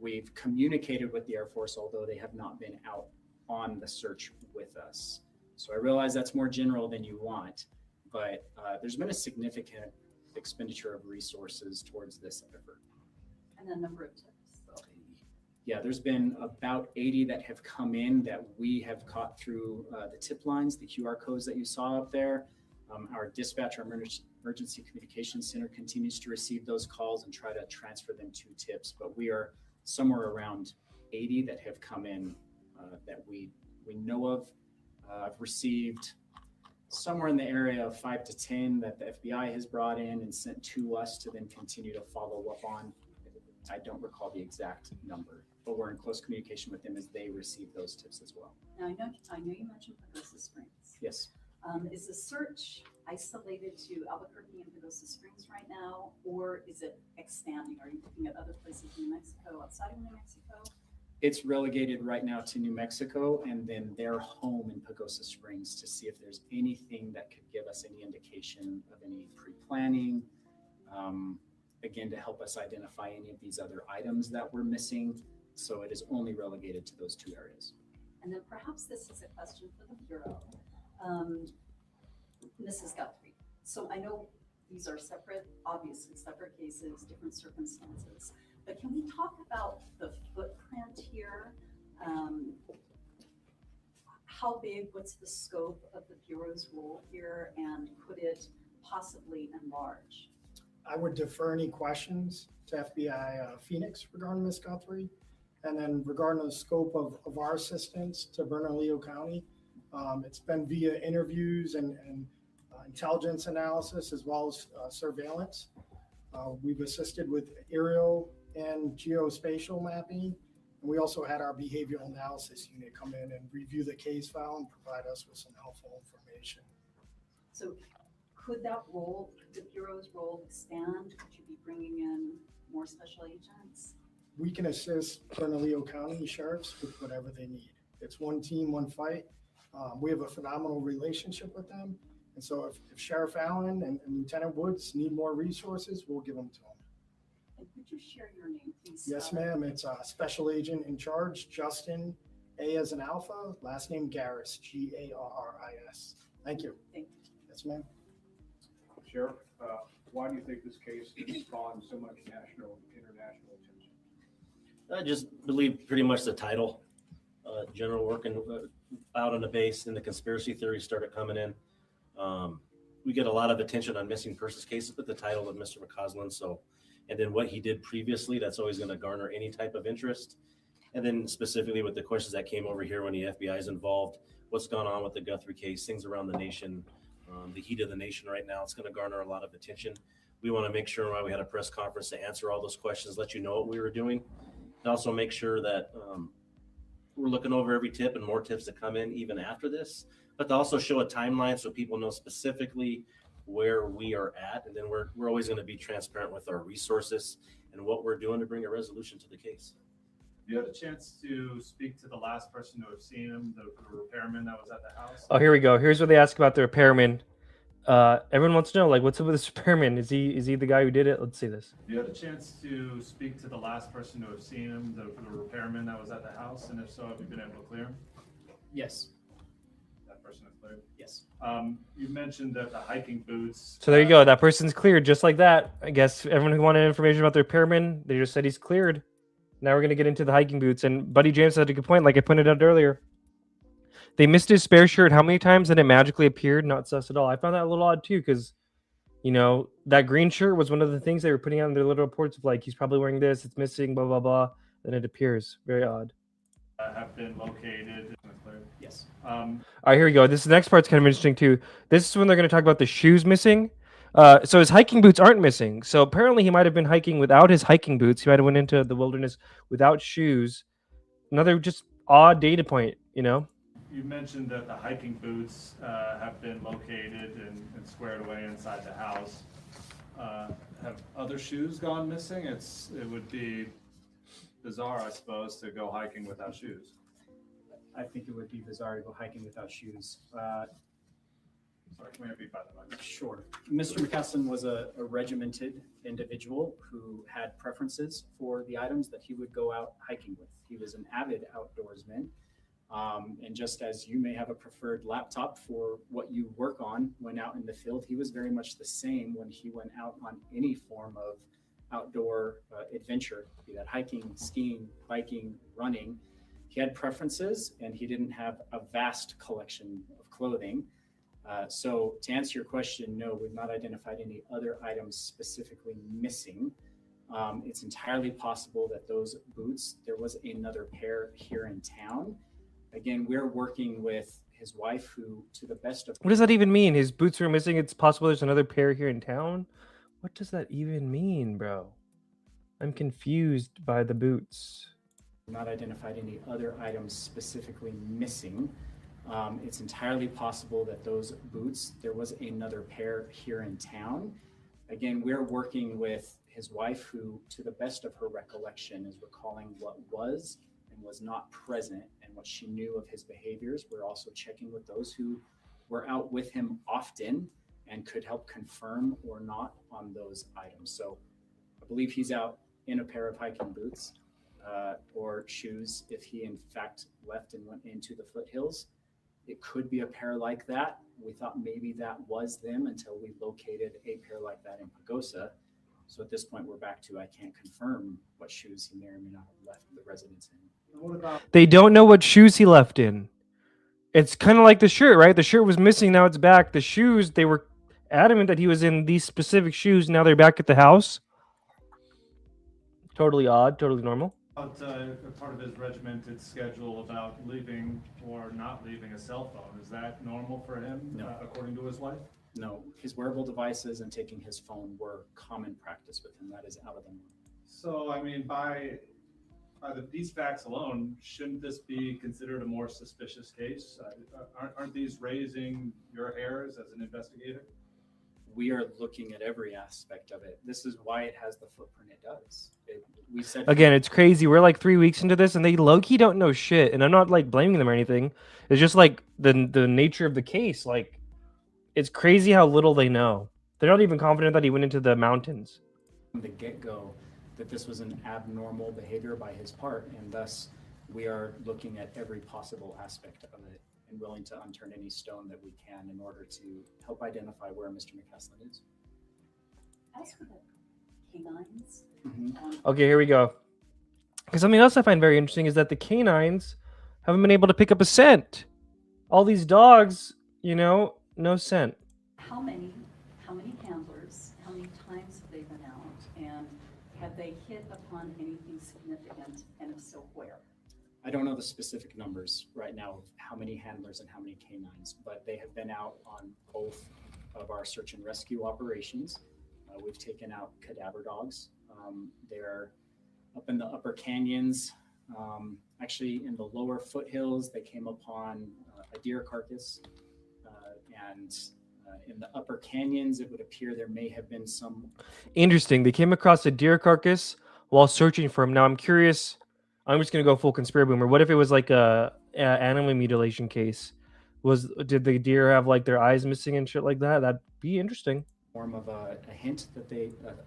We've communicated with the Air Force, although they have not been out on the search with us. So I realize that's more general than you want, but there's been a significant expenditure of resources towards this effort. And the number of tips. Yeah, there's been about 80 that have come in that we have caught through the tip lines, the QR codes that you saw up there. Our dispatch, our emergency communications center continues to receive those calls and try to transfer them to tips. But we are somewhere around 80 that have come in that we know of. I've received somewhere in the area of 5 to 10 that the FBI has brought in and sent to us to then continue to follow up on. I don't recall the exact number, but we're in close communication with them as they receive those tips as well. Now, I know you mentioned Pagosa Springs. Yes. Is the search isolated to Albuquerque and Pagosa Springs right now, or is it expanding? Are you looking at other places in New Mexico, outside of New Mexico? It's relegated right now to New Mexico and then their home in Pagosa Springs to see if there's anything that could give us any indication of any pre-planning. Again, to help us identify any of these other items that we're missing. So it is only relegated to those 2 areas. And then perhaps this is a question for the Bureau. Mrs. Guthrie. So I know these are separate, obviously separate cases, different circumstances, but can we talk about the footprint here? How big, what's the scope of the Bureau's role here, and could it possibly enlarge? I would defer any questions to FBI Phoenix regarding Ms. Guthrie. And then regarding the scope of our assistance to Bernalillo County, it's been via interviews and intelligence analysis as well as surveillance. We've assisted with aerial and geospatial mapping And we also had our behavioral analysis unit come in and review the case file and provide us with some helpful information. So could that role, the Bureau's role expand? Could you be bringing in more special agents? We can assist Bernalillo County sheriffs with whatever they need. It's one team, one fight. We have a phenomenal relationship with them. And so if Sheriff Allen and Lieutenant Woods need more resources, we'll give them to them. And could you share your name, please? Yes, ma'am. It's Special Agent in Charge, Justin, A as an Alpha, last name Garris, Garris. Thank you. Thank you. Yes, ma'am. Sheriff, why do you think this case has spawned so much national and international attention? I just believe pretty much the title. General working out on the base and the conspiracy theories started coming in. We get a lot of attention on missing persons cases with the title of Mr. McCasland. So, and then what he did previously, that's always going to garner any type of interest. And then specifically with the questions that came over here when the FBI is involved, what's gone on with the Guthrie case, things around the nation, the heat of the nation right now, it's going to garner a lot of attention. We want to make sure while we had a press conference to answer all those questions, let you know what we were doing, and also make sure that we're looking over every tip and more tips that come in even after this, but to also show a timeline so people know specifically where we are at. And then we're always going to be transparent with our resources and what we're doing to bring a resolution to the case. You had a chance to speak to the last person who have seen him, the repairman that was at the house. Oh, here we go. Here's what they ask about the repairman. Everyone wants to know, like, what's up with this repairman? Is he the guy who did it? Let's see this. You had a chance to speak to the last person who have seen him, the repairman that was at the house, and if so, have you been able to clear him? Yes. That person is cleared. Yes. You mentioned that the hiking boots. So there you go. That person's cleared just like that. I guess everyone who wanted information about the repairman, they just said he's cleared. Now we're going to get into the hiking boots. And Buddy James had a good point, like I pointed out earlier. They missed his spare shirt how many times and it magically appeared? Not sus at all. I found that a little odd too, because, you know, that green shirt was one of the things they were putting out in their little reports of like, he's probably wearing this, it's missing, blah, blah, blah. Then it appears. Very odd. Have been located. Yes. All right, here we go. This next part's kind of interesting too. This is when they're going to talk about the shoes missing. So his hiking boots aren't missing. So apparently he might have been hiking without his hiking boots. He might have went into the wilderness without shoes. Another just odd data point, you know? You mentioned that the hiking boots have been located and squared away inside the house. Have other shoes gone missing? It would be bizarre, I suppose, to go hiking without shoes. I think it would be bizarre to go hiking without shoes. Sorry, can we repeat by the mic? Sure. Mr. McCasland was a regimented individual who had preferences for the items that he would go out hiking with. He was an avid outdoorsman. And just as you may have a preferred laptop for what you work on when out in the field, he was very much the same when he went out on any form of outdoor adventure, be that hiking, skiing, biking, running. He had preferences and he didn't have a vast collection of clothing. So to answer your question, no, we've not identified any other items specifically missing. It's entirely possible that those boots, there was another pair here in town. Again, we're working with his wife who, to the best of... What does that even mean? His boots are missing. It's possible there's another pair here in town. What does that even mean, bro? I'm confused by the boots. Not identified any other items specifically missing. It's entirely possible that those boots, there was another pair here in town. Again, we're working with his wife who, to the best of her recollection, is recalling what was and was not present and what she knew of his behaviors. We're also checking with those who were out with him often and could help confirm or not on those items. So I believe he's out in a pair of hiking boots or shoes if he in fact left and went into the foothills. It could be a pair like that. We thought maybe that was them until we located a pair like that in Pagosa. So at this point, we're back to I can't confirm what shoes he may or may not have left the residence in. What about They don't know what shoes he left in. It's kind of like the shirt, right? The shirt was missing, now it's back. The shoes, they were adamant that he was in these specific shoes. Now they're back at the house. Totally odd, totally normal. Part of his regimented schedule about leaving or not leaving a cell phone. Is that normal for him, No. According to his wife? No, his wearable devices and taking his phone were common practice with him. That is out of the norm. So, I mean, by these facts alone, shouldn't this be considered a more suspicious case? Aren't these raising your hairs as an investigator? We are looking at every aspect of it. This is why it has the footprint it does. We said Again, it's crazy. We're like 3 weeks into this, and they low-key don't know shit. And I'm not like blaming them or anything. It's just like the nature of the case. Like, it's crazy how little they know. They're not even confident that he went into the mountains. from the get-go that this was an abnormal behavior by his part, and thus we are looking at every possible aspect of it and willing to unturn any stone that we can in order to help identify where Mr. McCasland is. As for the canines, Okay, here we go. Because something else I find very interesting is that the canines haven't been able to pick up a scent. All these dogs, no scent. how many handlers, how many times have they been out, and have they hit upon anything significant, and if so, where? I don't know the specific numbers right now of how many handlers and how many canines, but they have been out on both of our search and rescue operations. We've taken out cadaver dogs. They're up in the upper canyons. Actually, in the lower foothills, they came upon a deer carcass. And in the upper canyons, it would appear there may have been some. Interesting. They came across a deer carcass while searching for him. Now I'm curious. I'm just gonna go full conspiracy boomer. What if it was like a animal mutilation case? Did the deer have like their eyes missing and shit like that? That'd be interesting. Form of a hint that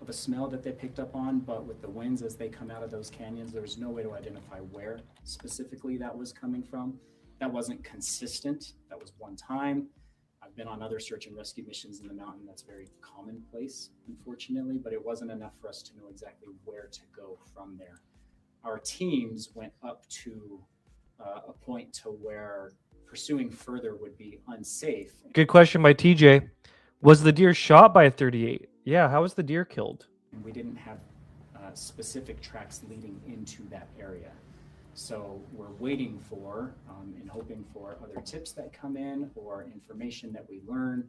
of a smell that they picked up on, but with the winds as they come out of those canyons, there's no way to identify where specifically that was coming from. That wasn't consistent. That was one time. I've been on other search and rescue missions in the mountain. That's very commonplace, unfortunately, but it wasn't enough for us to know exactly where to go from there. Our teams went up to a point to where pursuing further would be unsafe. Good question by TJ. Was the deer shot by a 38? Yeah, how was the deer killed? And we didn't have specific tracks leading into that area. So we're waiting for and hoping for other tips that come in or information that we learn.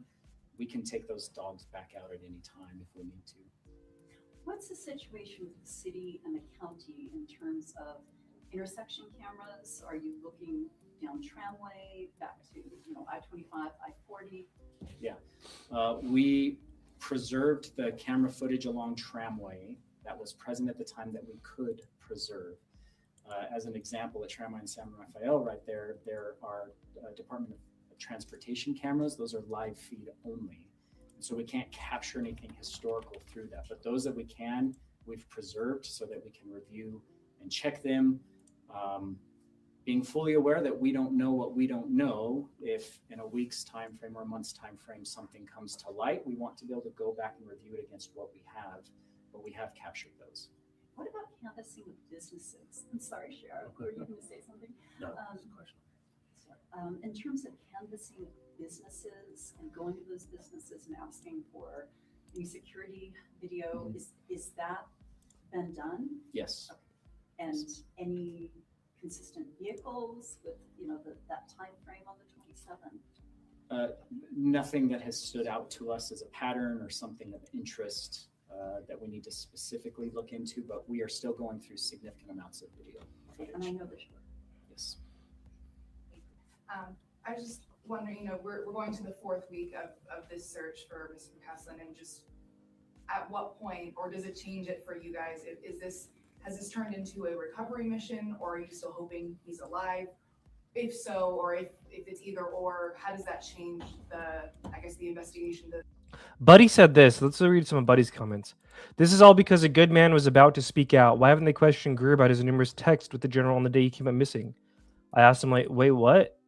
We can take those dogs back out at any time if we need to. What's the situation with the city and the county in terms of intersection cameras? Are you looking down tramway, back to I-25, I-40? Yeah, we preserved the camera footage along tramway that was present at the time that we could preserve. As an example, at Tramway and San Rafael right there are Department of Transportation cameras. Those are live feed only. So we can't capture anything historical through that. But those that we can, we've preserved so that we can review and check them. Being fully aware that we don't know what we don't know. If in a week's time frame or a month's time frame something comes to light, we want to be able to go back and review it against what we have. But we have captured those. What about canvassing of businesses? I'm sorry, Sheriff, were you going to say something? No, that's a question. In terms of canvassing businesses and going to those businesses and asking for any security video, is that been done? Yes. Okay. And any consistent vehicles with that time frame on the 27th? Nothing that has stood out to us as a pattern or something of interest that we need to specifically look into, but we are still going through significant amounts of video footage. And I know that you are. Yes. I was just wondering, we're going to the 4th week of this search for Mr. McCasland, and just at what point, or does it change it for you guys? Has this turned into a recovery mission, or are you still hoping he's alive? If so, or if it's either or, how does that change the investigation? Buddy said this. Let's read some of Buddy's comments. This is all because a good man was about to speak out. Why haven't they questioned Greer about his numerous texts with the general on the day he came up missing? I asked him, wait, what?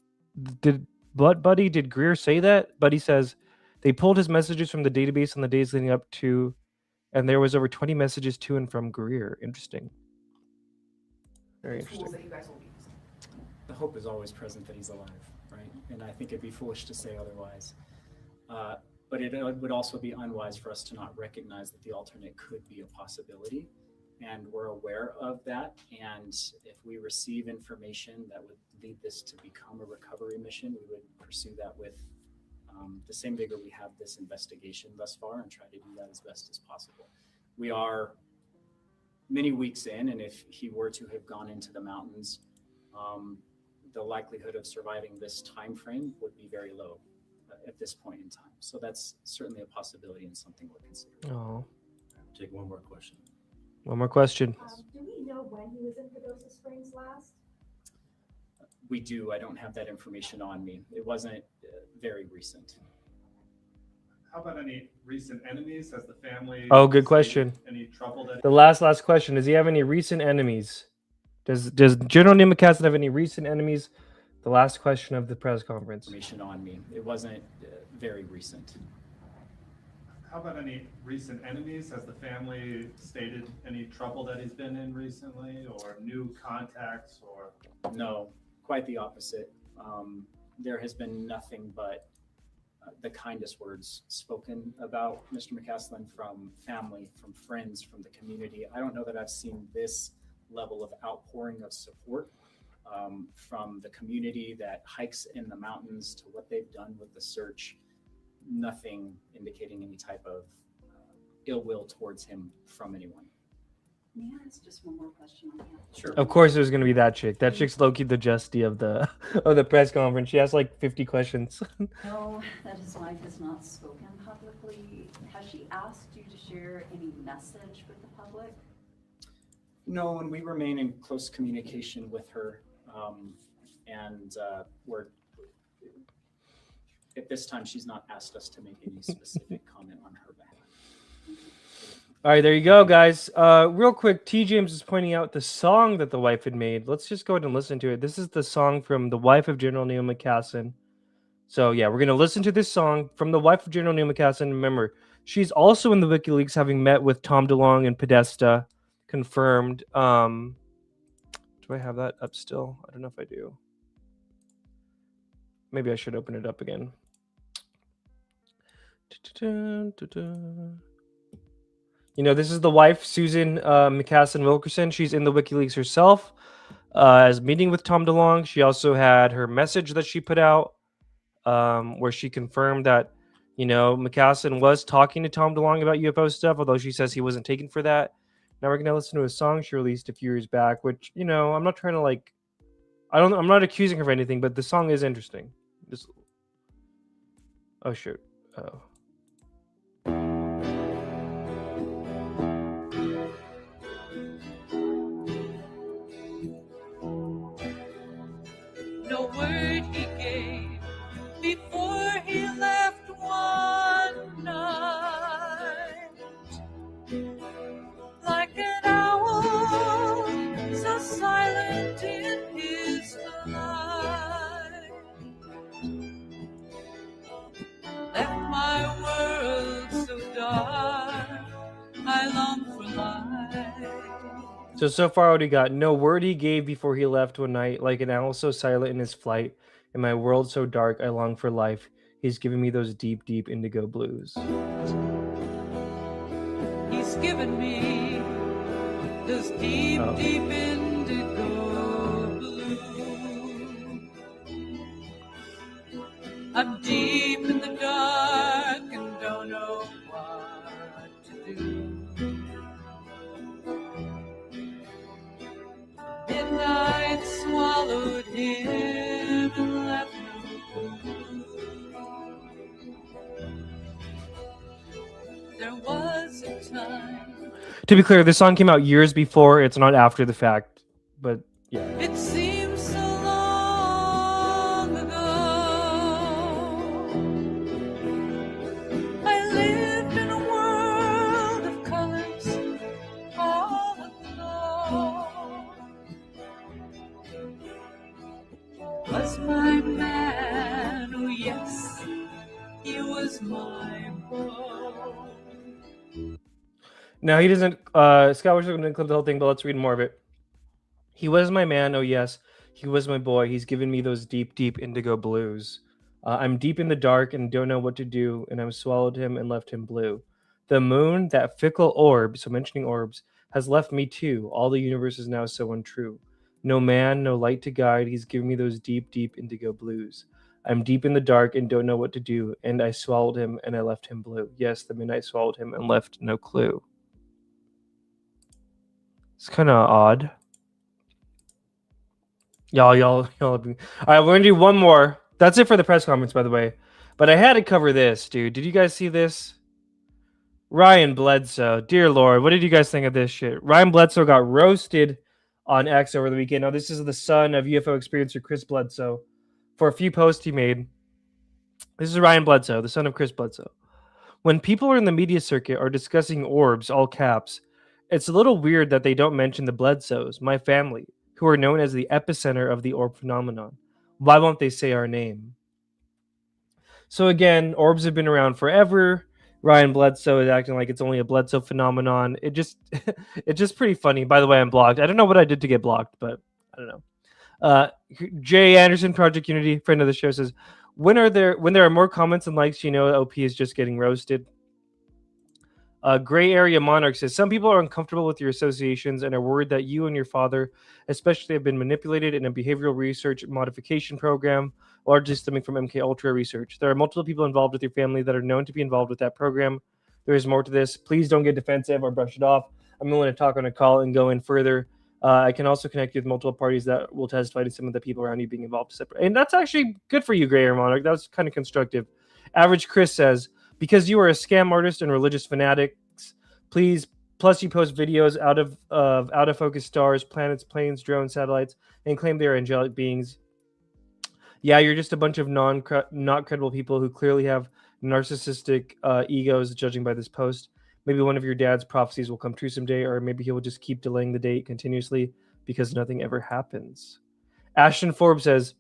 Buddy, did Greer say that? Buddy says, they pulled his messages from the database on the days leading up to, and there was over 20 messages to and from Greer. Interesting. Very interesting. That you guys will be using? The hope is always present that he's alive, right? And I think it'd be foolish to say otherwise. But it would also be unwise for us to not recognize that the alternate could be a possibility. And we're aware of that. And if we receive information that would lead this to become a recovery mission, we would pursue that with the same vigor we have this investigation thus far and try to do that as best as possible. We are many weeks in, and if he were to have gone into the mountains, the likelihood of surviving this time frame would be very low at this point in time. So that's certainly a possibility and something we're considering. Oh, Take one more question. one more question. Do we know when he was in Pagosa Springs last? We do. I don't have that information on me. It wasn't very recent. How about any recent enemies? Has the family? Oh, good question. Any trouble that? The last question. Does he have any recent enemies? Does General Neil McCasland have any recent enemies? The last question of the press conference. Information on me. It wasn't very recent. How about any recent enemies? Has the family stated any trouble that he's been in recently, or new contacts, or? No, quite the opposite. There has been nothing but the kindest words spoken about Mr. McCasland from family, from friends, from the community. I don't know that I've seen this level of outpouring of support from the community that hikes in the mountains to what they've done with the search. Nothing indicating any type of ill will towards him from anyone. May I ask just one more question on that? Sure. Of course, there's gonna be that chick. That chick's low-key the Justy of the press conference. She has like 50 questions. No, that his wife has not spoken publicly. Has she asked you to share any message with the public? No, and we remain in close communication with her, and we're at this time she's not asked us to make any specific comment on her behalf. All right, there you go, guys. Real quick, T. James is pointing out the song that the wife had made. Let's just go ahead and listen to it. This is the song from the wife of General Neil McCasland. So yeah, we're gonna listen to this song from the wife of General Neil McCasland. Remember, she's also in the WikiLeaks, having met with Tom DeLonge and Podesta. Confirmed. Do I have that up still? I don't know if I do. Maybe I should open it up again. You know, this is the wife, Susan McCasland Wilkerson. She's in the WikiLeaks herself, as meeting with Tom DeLonge. She also had her message that she put out, where she confirmed that, you know, McCasland was talking to Tom DeLonge about UFO stuff, although she says he wasn't taken for that. Now we're gonna listen to a song she released a few years back, which, you know, I'm not trying to like, I'm not accusing her of anything, but the song is interesting. This, oh shoot, oh. No word he gave before he left one night, like an owl so silent in his flight, left my world so dark, I long for light. So far what he got, no word he gave before he left one night, like an owl so silent in his flight, in my world so dark, I long for life. He's giving me those deep, deep indigo blues. He's given me those deep, deep indigo blue. I'm deep in the dark and don't know what to do. Midnight swallowed him and left no clue. There was a time. To be clear, this song came out years before. It's not after the fact, but yeah. It seems so long ago. I lived in a world of colors all aglow. Was my man, oh yes, he was my beau. No, he doesn't. Scott was going to clip the whole thing, but let's read more of it. He was my man, oh yes, he was my boy. He's given me those deep, deep indigo blues. I'm deep in the dark and don't know what to do, and I've swallowed him and left him blue. The moon, that fickle orb, so mentioning orbs, has left me too. All the universe is now so untrue. No man, no light to guide. He's giving me those deep, deep indigo blues. I'm deep in the dark and don't know what to do, and I swallowed him and I left him blue. Yes, the midnight swallowed him and left no clue. It's kind of odd. Y'all. All right, we're gonna do one more. That's it for the press conference, by the way. But I had to cover this, dude. Did you guys see this? Ryan Bledsoe. Dear Lord, what did you guys think of this shit? Ryan Bledsoe got roasted on X over the weekend. Now, this is the son of UFO experiencer Chris Bledsoe for a few posts he made. This is Ryan Bledsoe, the son of Chris Bledsoe. When people are in the media circuit are discussing orbs, all caps, it's a little weird that they don't mention the Bledsoes, my family, who are known as the epicenter of the orb phenomenon. Why won't they say our name? So again, orbs have been around forever. Ryan Bledsoe is acting like it's only a Bledsoe phenomenon. It's just pretty funny. By the way, I'm blocked. I don't know what I did to get blocked, but I don't know. Jay Anderson, Project Unity, friend of the show, says, when there are more comments and likes, you know OP is just getting roasted. Gray Area Monarch says, some people are uncomfortable with your associations and are worried that you and your father especially have been manipulated in a behavioral research modification program, largely stemming from MK Ultra research. There are multiple people involved with your family that are known to be involved with that program. There is more to this. Please don't get defensive or brush it off. I'm willing to talk on a call and go in further. I can also connect you with multiple parties that will testify to some of the people around you being involved. And that's actually good for you, Gray Area Monarch. That was kind of constructive. Average Chris says, because you are a scam artist and religious fanatics, please, plus you post videos out of focus stars, planets, planes, drones, satellites, and claim they are angelic beings. Yeah, you're just a bunch of not credible people who clearly have narcissistic egos, judging by this post. Maybe one of your dad's prophecies will come true someday, or maybe he will just keep delaying the date continuously because nothing ever happens. Ashton Forbes says,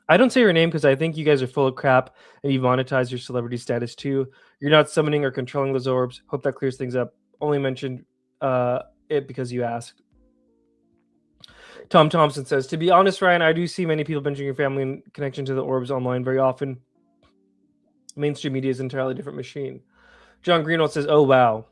I don't say your name because I think you guys are full of crap and you monetize your celebrity status too. You're not summoning or controlling those orbs. Hope that clears things up. Only mentioned it because you asked. Tom Thompson says, to be honest, Ryan, I do see many people mentioning your family in connection to the orbs online very often. Mainstream media is an entirely different machine. John Greenwald says, oh, wow.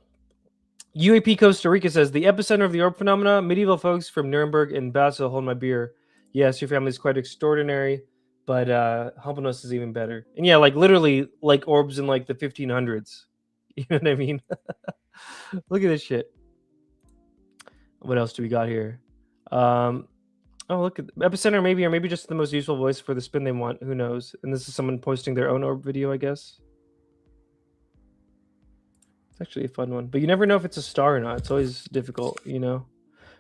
UAP Costa Rica says, the epicenter of the orb phenomena, medieval folks from Nuremberg and Basel hold my beer. Yes, your family is quite extraordinary, but humbleness is even better. And yeah, like literally like orbs in like the 1500s. You know what I mean? Look at this shit. What else do we got here? Oh, look at epicenter, maybe, or maybe just the most useful voice for the spin they want. Who knows? And this is someone posting their own orb video, I guess. It's actually a fun one, but you never know if it's a star or not. It's always difficult, you know.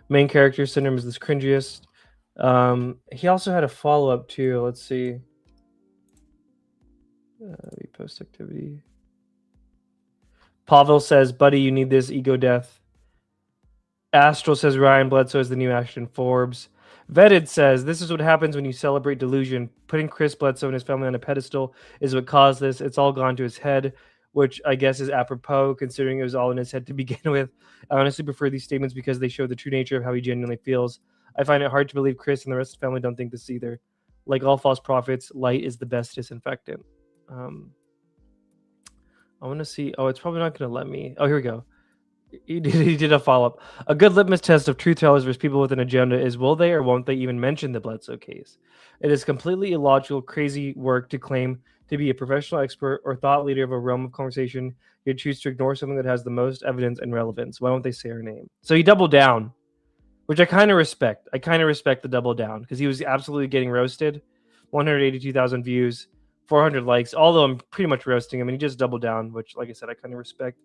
Main character syndrome is this cringiest. He also had a follow-up too. Let's see. Post activity. Pavel says, buddy, you need this ego death. Astral says Ryan Bledsoe is the new Ashton Forbes. Vetted says, this is what happens when you celebrate delusion. Putting Chris Bledsoe and his family on a pedestal is what caused this. It's all gone to his head, which I guess is apropos considering it was all in his head to begin with. I honestly prefer these statements because they show the true nature of how he genuinely feels. I find it hard to believe Chris and the rest of the family don't think this either. Like all false prophets, light is the best disinfectant. I want to see. Oh, it's probably not going to let me. Oh, here we go. He did a follow-up. A good litmus test of truth tellers versus people with an agenda is will they or won't they even mention the Bledsoe case? It is completely illogical, crazy work to claim to be a professional expert or thought leader of a realm of conversation. You choose to ignore something that has the most evidence and relevance. Why won't they say her name? So he doubled down, which I kind of respect. I kind of respect the double down because he was absolutely getting roasted. 182,000 views, 400 likes, although I'm pretty much roasting him, and he just doubled down, which, like I said, I kind of respect.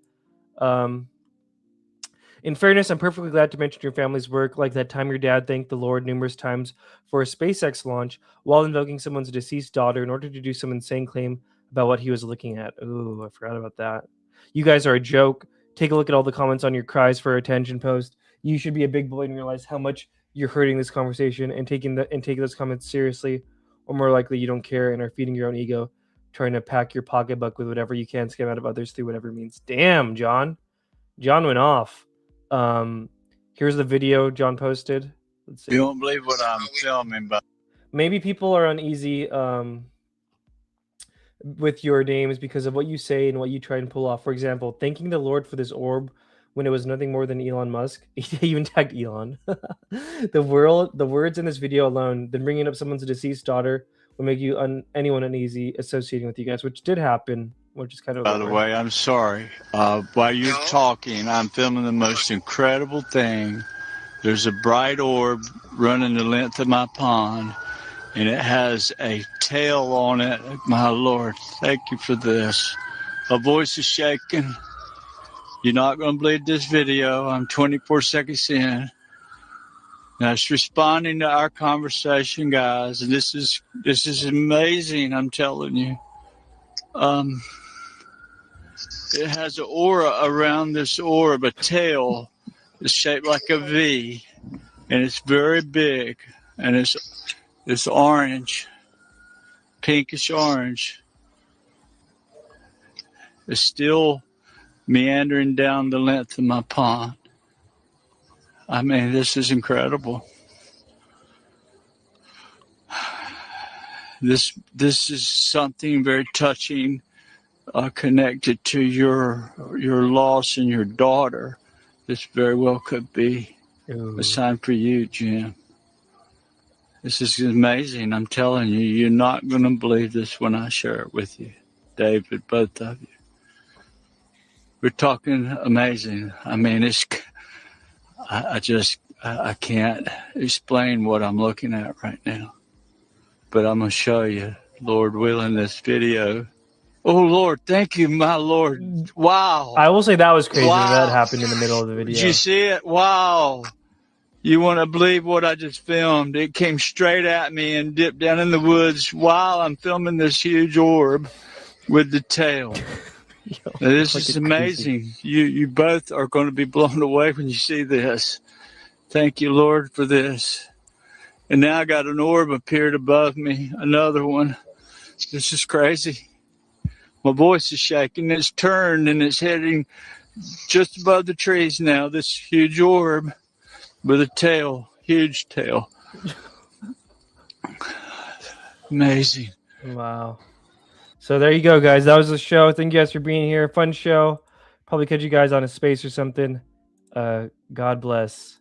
In fairness, I'm perfectly glad to mention your family's work, like that time your dad thanked the Lord numerous times for a SpaceX launch while invoking someone's deceased daughter in order to do some insane claim about what he was looking at. Ooh, I forgot about that. You guys are a joke. Take a look at all the comments on your cries for attention post. You should be a big boy and realize how much you're hurting this conversation and taking those comments seriously, or more likely you don't care and are feeding your own ego, trying to pack your pocketbook with whatever you can, scam out of others through whatever means. Damn, John. John went off. Here's the video John posted. Let's see. You don't believe what I'm filming, but maybe people are uneasy with your names because of what you say and what you try and pull off. For example, thanking the Lord for this orb when it was nothing more than Elon Musk. He even tagged Elon. The words in this video alone, then bringing up someone's deceased daughter will make you anyone uneasy associating with you guys, which did happen. Which is kind of. By the way, I'm sorry. While you're talking, I'm filming the most incredible thing there's a bright orb running the length of my pond, and it has a tail on it. My Lord, thank you for this. My voice is shaking. You're not going to believe this video. I'm 24 seconds in. Now it's responding to our conversation, guys, and this is amazing. I'm telling you. It has an aura around this orb, a tail. It's shaped like a V, and it's very big, and it's orange, pinkish orange. It's still meandering down the length of my pond. I mean, this is incredible. This is something very touching, connected to your loss and your daughter. This very well could be a sign for you, Jim. This is amazing. I'm telling you, you're not going to believe this when I share it with you, David, both of you. We're talking amazing. I mean, I can't explain what I'm looking at right now. But I'm going to show you, Lord willing, this video. Oh, Lord, thank you, my Lord. Wow. I will say that was crazy Wow. that happened in the middle of the video. Did you see it? Wow. You want to believe what I just filmed? It came straight at me and dipped down in the woods while I'm filming this huge orb with the tail. Now, this is amazing. You both are going to be blown away when you see this. Thank you, Lord, for this. And now I got an orb appeared above me, another one. This is crazy. My voice is shaking. It's turned and it's heading just above the trees now. This huge orb with a tail, huge tail. Amazing. Wow. So there you go, guys. That was the show. Thank you guys for being here. Fun show. Probably catch you guys on a space or something. God bless.